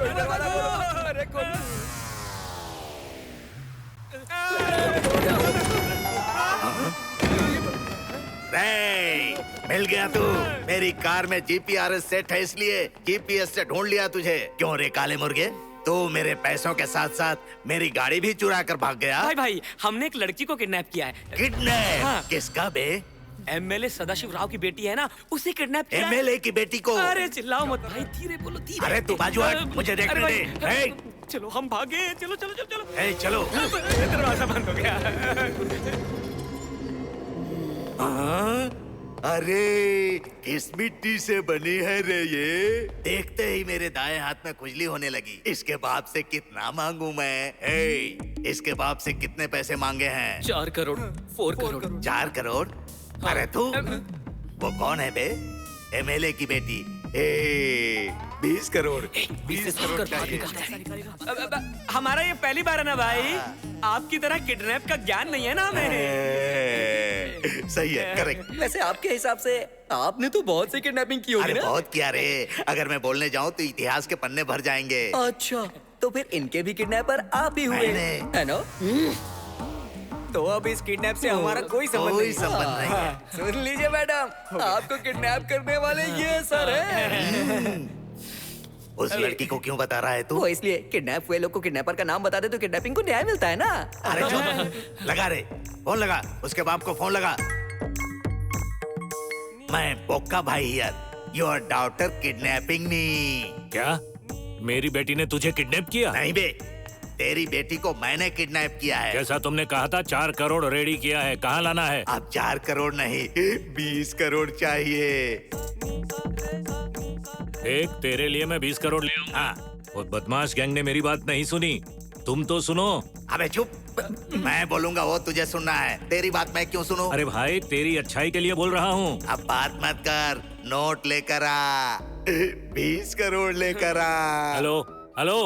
दरवाजा खोलो। अरे खोलो।
मिल गया तू। मेरी कार में जीपीआरएस सेट है, इसलिए जीपीएस से ढूंढ लिया तुझे। क्यों रे काले मुर्गे, तू मेरे पैसों के साथ साथ मेरी गाड़ी भी चुरा कर भाग गया।
भाई हमने एक लड़की को किडनैप किया है।
किडनैप?
हाँ।
किसका बे?
एमएलए सदाशिव राव की बेटी है ना, उसे किडनैप किया।
एमएलए की बेटी को?
अरे चिल्लाओ मत भाई, धीरे बोलो, धीरे।
अरे तू बाजू हट, मुझे देखने दे।
चलो हम भागे, चलो चलो चलो चलो।
चलो।
दरवाजा बंद हो गया।
अरे किस मिट्टी से बनी है रे ये? देखते ही मेरे दाएं हाथ में खुजली होने लगी। इसके बाप से कितना मांगू मैं? इसके बाप से कितने पैसे मांगे हैं?
4 करोड़, 4 करोड़।
4 करोड़? अरे तू, वो कौन है बे? एमएलए की बेटी। 20 करोड़। 20 करोड़ चाहिए।
हमारा ये पहली बार है ना भाई, आपकी तरह किडनैप का ज्ञान नहीं है ना हमें।
सही है, करेक्ट।
वैसे आपके हिसाब से आपने तो बहुत सी किडनैपिंग की होगी
अरे
ना?
बहुत किया रे। अगर मैं बोलने जाऊं तो इतिहास के पन्ने भर जाएंगे।
अच्छा, तो फिर इनके भी किडनैपर आप ही हुए, है ना? तो अब इस किडनैप से हमारा कोई संबंध नहीं है। सुन लीजिए मैडम, आपको किडनैप करने वाले ये सर है।
उस लड़की को क्यों बता रहा है तू?
वो इसलिए, किडनैप हुए लोग को किडनैपर का नाम बता दे तो किडनैपिंग को न्याय मिलता है ना।
अरे चुप, लगा रे फोन, लगा उसके बाप को फोन लगा। मैं बोक्का भाई हियर, योर डॉटर किडनैपिंग मी।
क्या मेरी बेटी ने तुझे किडनैप किया?
नहीं बे, तेरी बेटी को मैंने किडनैप किया है।
जैसा तुमने कहा था 4 करोड़ रेडी किया है, कहाँ लाना है?
अब 4 करोड़ नहीं, 20 करोड़ चाहिए।
एक तेरे लिए मैं 20 करोड़ ले आऊंगा।
हाँ,
वो बदमाश गैंग ने मेरी बात नहीं सुनी, तुम तो सुनो।
अबे चुप, मैं बोलूंगा वो तुझे सुनना है, तेरी बात मैं क्यों सुनूं?
अरे भाई तेरी अच्छाई के लिए बोल रहा हूँ।
अब बात मत कर, नोट लेकर आ, 20 करोड़ लेकर आ।
हेलो हेलो,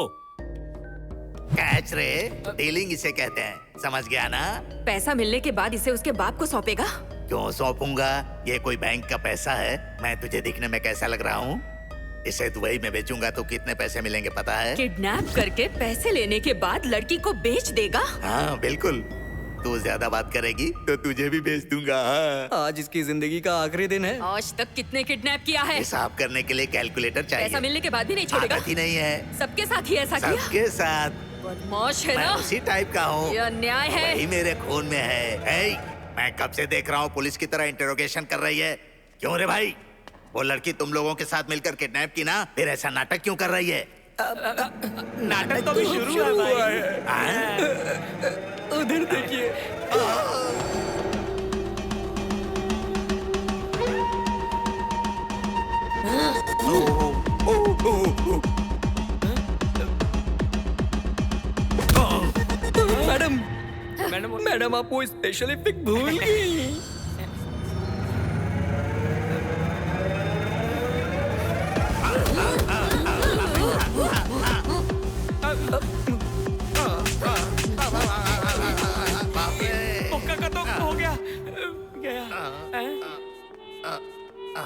कैच रे, डीलिंग इसे कहते हैं, समझ गया ना?
पैसा मिलने के बाद इसे उसके बाप को सौंपेगा?
क्यों सौंपूंगा? ये कोई बैंक का पैसा है? मैं तुझे दिखने में कैसा लग रहा हूँ? इसे दुबई में बेचूंगा तो कितने पैसे मिलेंगे पता है?
किडनैप करके पैसे लेने के बाद लड़की को बेच देगा?
हाँ बिल्कुल, तू ज्यादा बात करेगी तो तुझे भी बेच दूंगा। हाँ।
आज इसकी जिंदगी का आखिरी दिन है।
आज तक कितने किडनैप किया है?
हिसाब करने के लिए कैलकुलेटर चाहिए।
पैसा मिलने के बाद भी नहीं छोड़ेगा?
आदत ही नहीं है।
सबके साथ ही ऐसा किया?
सबके साथ।
बदमाश है
मैं
ना?
उसी टाइप का हूँ।
ये अन्याय है।
वही मेरे खून में है। मैं कब से देख रहा हूँ पुलिस की तरह इंटरोगेशन कर रही है। क्यों रे भाई? वो लड़की तुम लोगों के साथ मिलकर किडनैप की ना, फिर ऐसा नाटक क्यों कर रही है?
नाटक तो अभी शुरू हुआ है।
उधर देखिए। मैडम आप वो स्पेशल इफेक्ट भूल गई।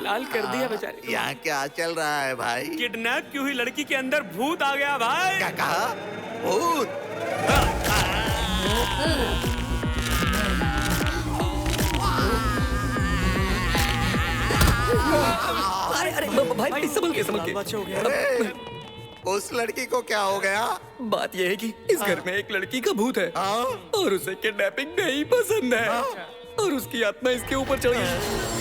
लाल कर दिया बेचारे।
यहाँ क्या चल रहा है भाई?
किडनैप की हुई लड़की के अंदर भूत आ गया भाई।
क्या कहा? भूत?
अरे भाई संभल के।
उस लड़की को क्या हो गया?
बात यह है कि इस घर में एक लड़की का भूत है और उसे किडनैपिंग नहीं पसंद है और उसकी आत्मा इसके ऊपर चढ़ गई।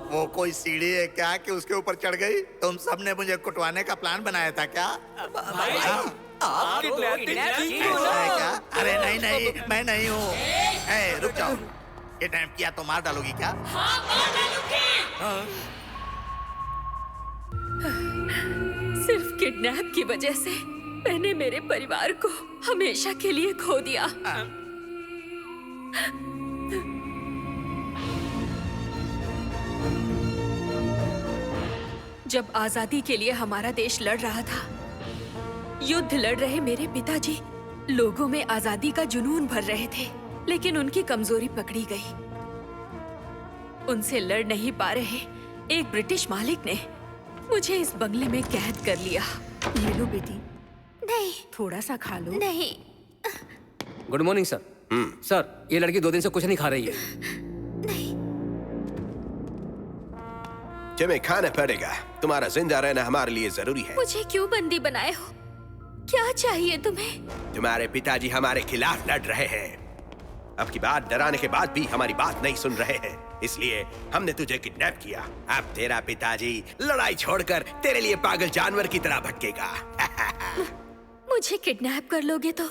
वो कोई सीढ़ी है क्या कि उसके ऊपर चढ़ गई? तुम सबने मुझे कुटवाने का प्लान बनाया था क्या?
आप किडनैपिंग
है क्या? अरे नहीं नहीं, मैं नहीं हूँ। रुक जाओ, किडनैप किया तो मार डालोगी क्या?
हाँ, मार डालूंगी।
सिर्फ किडनैप की वजह से मैंने मेरे परिवार को हमेशा के लिए खो दिया। जब आजादी के लिए हमारा देश लड़ रहा था, युद्ध लड़ रहे मेरे पिताजी लोगों में आजादी का जुनून भर रहे थे, लेकिन उनकी कमजोरी पकड़ी गई। उनसे लड़ नहीं पा रहे एक ब्रिटिश मालिक ने मुझे इस बंगले में कैद कर लिया। ले लो बेटी।
नहीं,
थोड़ा सा खा लो।
नहीं।
Good morning sir. सर ये लड़की 2 दिन से कुछ नहीं खा रही है।
तुम्हें खाना पड़ेगा, तुम्हारा जिंदा रहना हमारे लिए जरूरी है।
मुझे क्यों बंदी बनाए हो? क्या चाहिए तुम्हें?
तुम्हारे पिताजी हमारे खिलाफ लड़ रहे हैं। अब की बात डराने के बाद भी हमारी बात नहीं सुन रहे हैं, इसलिए हमने तुझे किडनैप किया। अब तेरा पिताजी लड़ाई छोड़कर तेरे लिए पागल जानवर की तरह भटकेगा।
मुझे किडनैप कर लोगे तो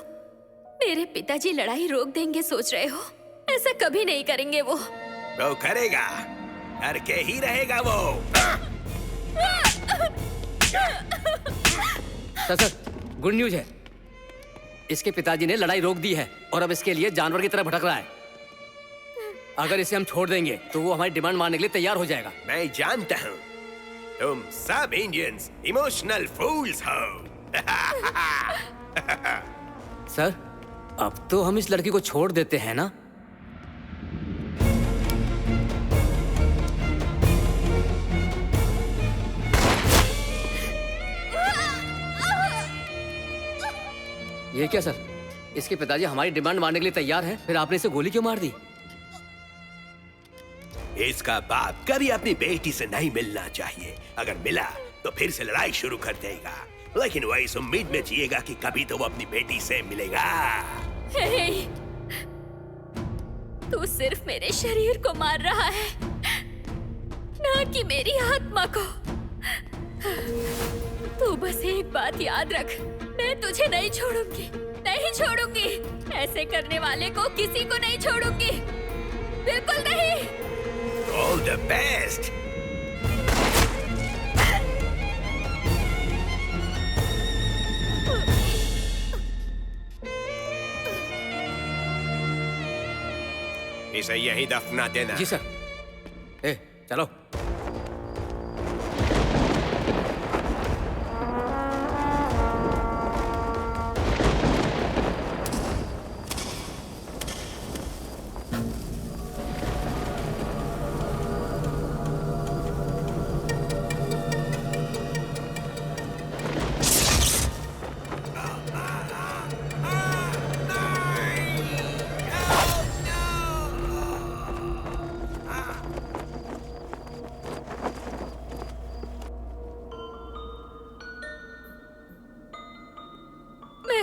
मेरे पिताजी लड़ाई रोक देंगे सोच रहे हो? ऐसा कभी नहीं करेंगे वो।
वो करेगा, करके ही रहेगा वो।
सर गुड न्यूज है, इसके पिताजी ने लड़ाई रोक दी है और अब इसके लिए जानवर की तरह भटक रहा है। अगर इसे हम छोड़ देंगे तो वो हमारी डिमांड मानने के लिए तैयार हो जाएगा।
मैं जानता हूँ तुम सब इंडियंस इमोशनल फूल्स हो।
सर अब तो हम इस लड़की को छोड़ देते हैं ना? ये क्या सर, इसके पिताजी हमारी डिमांड मानने के लिए तैयार हैं, फिर आपने इसे गोली क्यों मार दी?
इसका बाप कभी अपनी बेटी से नहीं मिलना चाहिए। अगर मिला तो फिर से लड़ाई शुरू कर देगा, लेकिन वह इस उम्मीद में जिएगा कि कभी तो वो अपनी बेटी से मिलेगा।
हे, तू सिर्फ मेरे शरीर को मार रहा है, ना कि मेरी आत्मा को। तू बस एक बात याद रख, मैं तुझे नहीं छोड़ूंगी, नहीं छोड़ूंगी। ऐसे करने वाले को किसी को नहीं छोड़ूंगी, बिल्कुल नहीं।
All the best. इसे यहीं दफना देना।
जी सर। ए, चलो।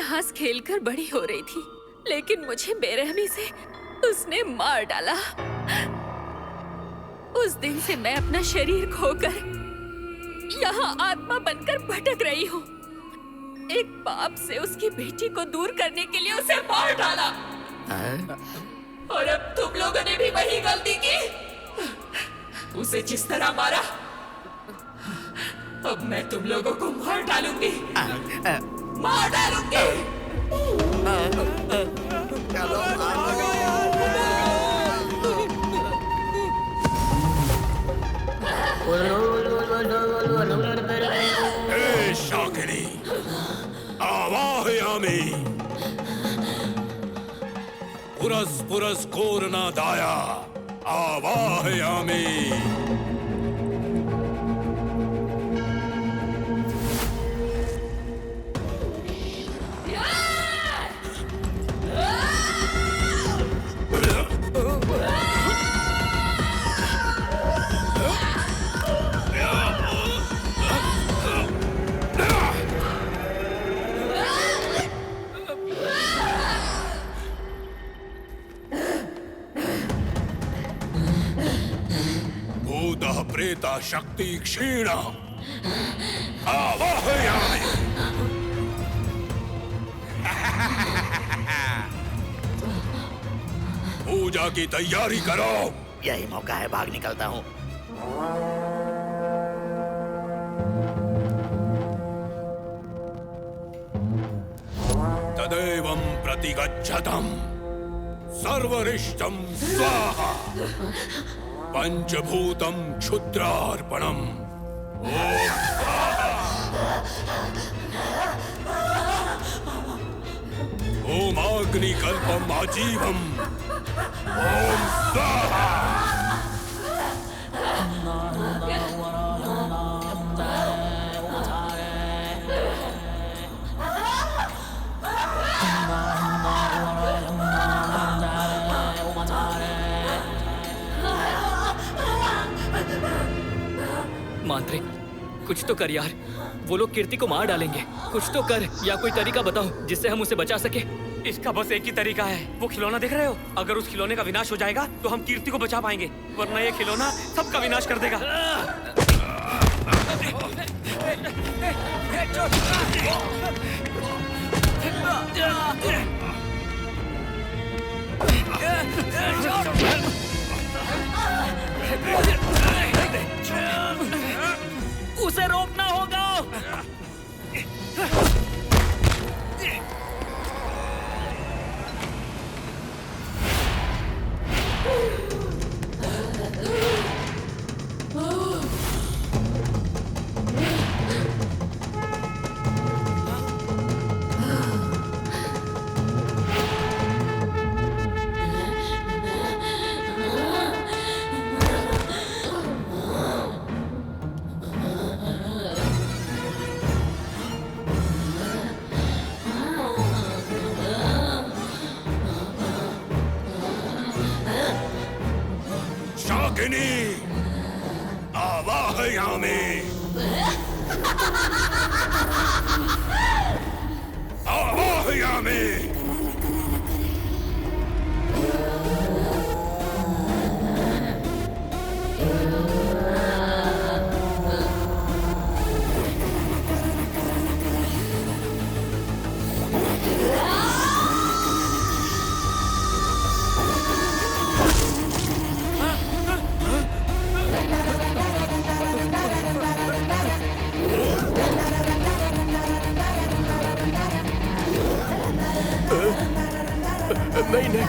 हंस खेलकर बड़ी हो रही थी, लेकिन मुझे बेरहमी से उसने मार डाला। उस दिन से मैं अपना शरीर खोकर यहाँ आत्मा बनकर भटक रही हूँ। एक बाप से उसकी बेटी को दूर करने के लिए उसे मार डाला। और अब तुम लोगों ने भी वही गलती की। उसे जिस तरह मारा, अब मैं तुम लोगों को मार डालूंगी। मार डालूंगी।
ए शाकिनी, आवाहयामि। पुरस पुरस कोरना दाया, आवाहयामि। प्रेता शक्ति क्षीण, आवाहयामि। पूजा की तैयारी करो।
यही मौका है, भाग निकलता हूँ।
तदेवं प्रतिगच्छतम् सर्वरिष्टं स्वाहा पंचभूतं क्षुद्रार्पणम्। ओम ओमाग्निकल्पम् आजीवम्। ओम स्वाहा।
मांत्रिक, कुछ तो कर यार। वो लोग कीर्ति को मार डालेंगे। कुछ तो कर, या कोई तरीका बताओ जिससे हम उसे बचा सके।
इसका बस एक ही तरीका है। वो खिलौना देख रहे हो? अगर उस खिलौने का विनाश हो जाएगा तो हम कीर्ति को बचा पाएंगे, वरना ये खिलौना सबका विनाश कर देगा।
उसे रोकना होगा।
शाकिनी, आवाहयामि। आवाहयामि।
नहीं नहीं।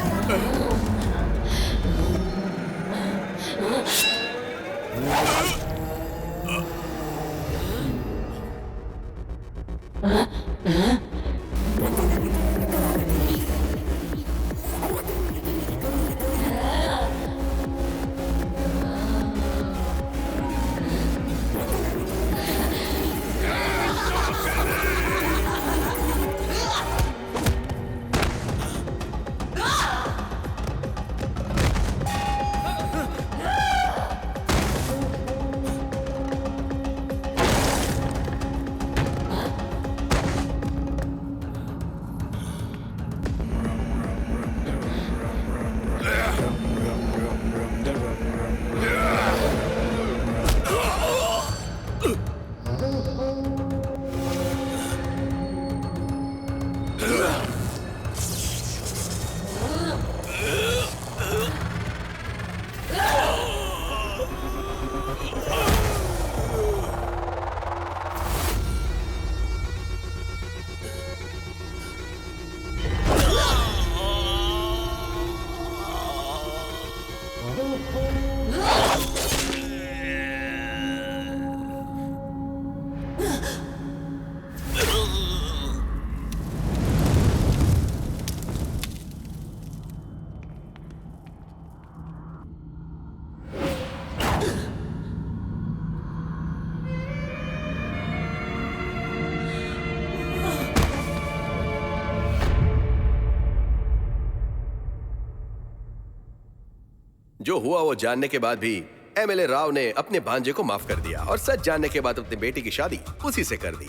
जो हुआ वो जानने के बाद भी एमएलए राव ने अपने भांजे को माफ कर दिया और सच जानने के बाद अपनी बेटी की शादी उसी से कर दी।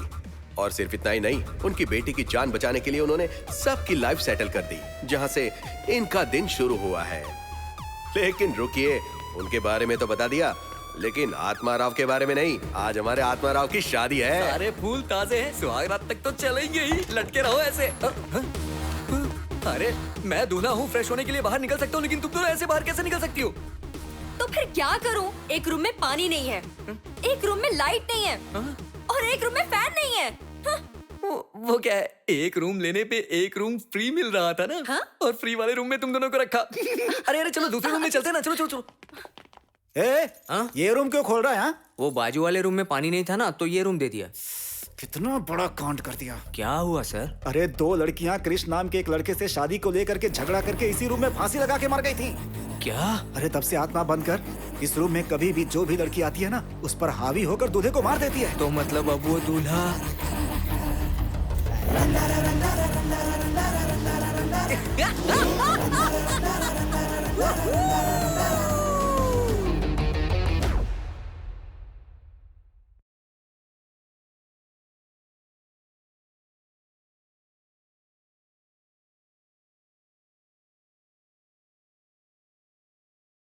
और सिर्फ इतना ही नहीं, उनकी बेटी की जान बचाने के लिए उन्होंने सबकी लाइफ सेटल कर दी, जहां से इनका दिन शुरू हुआ है। लेकिन रुकिए, उनके बारे में तो बता दिया, लेकिन आत्मा राव के बारे में नहीं। आज हमारे आत्मा राव की शादी है।
सारे फूल ताजे हैं, सुहाग रात तक तो चलेंगे ही। लटके रहो ऐसे। अरे मैं दूल्हा हूँ, फ्रेश होने के लिए बाहर निकल सकता हूँ, लेकिन तुम दोनों ऐसे बाहर कैसे निकल सकती हो?
तो फिर क्या करूँ? एक रूम में पानी नहीं है, एक रूम में लाइट नहीं है, और एक रूम में फैन नहीं है।
वो क्या है, एक रूम लेने पे एक रूम फ्री मिल रहा था ना? हाँ? और फ्री वाले रूम में तुम दोनों को रखा। अरे चलो दूसरे रूम में चलते हैं ना, चलो चलो चलो।
ये रूम क्यों खोल रहा है?
वो बाजू वाले रूम में पानी नहीं था ना, तो ये रूम दे दिया।
कितना बड़ा कांड कर दिया।
क्या हुआ सर?
अरे 2 लड़कियां कृष्ण नाम के एक लड़के से शादी को लेकर के झगड़ा करके इसी रूम में फांसी लगा के मर गई थी।
क्या?
अरे तब से आत्मा बंद कर, इस रूम में कभी भी जो भी लड़की आती है ना, उस पर हावी होकर दूल्हे को मार देती है।
तो मतलब अब वो दूल्हा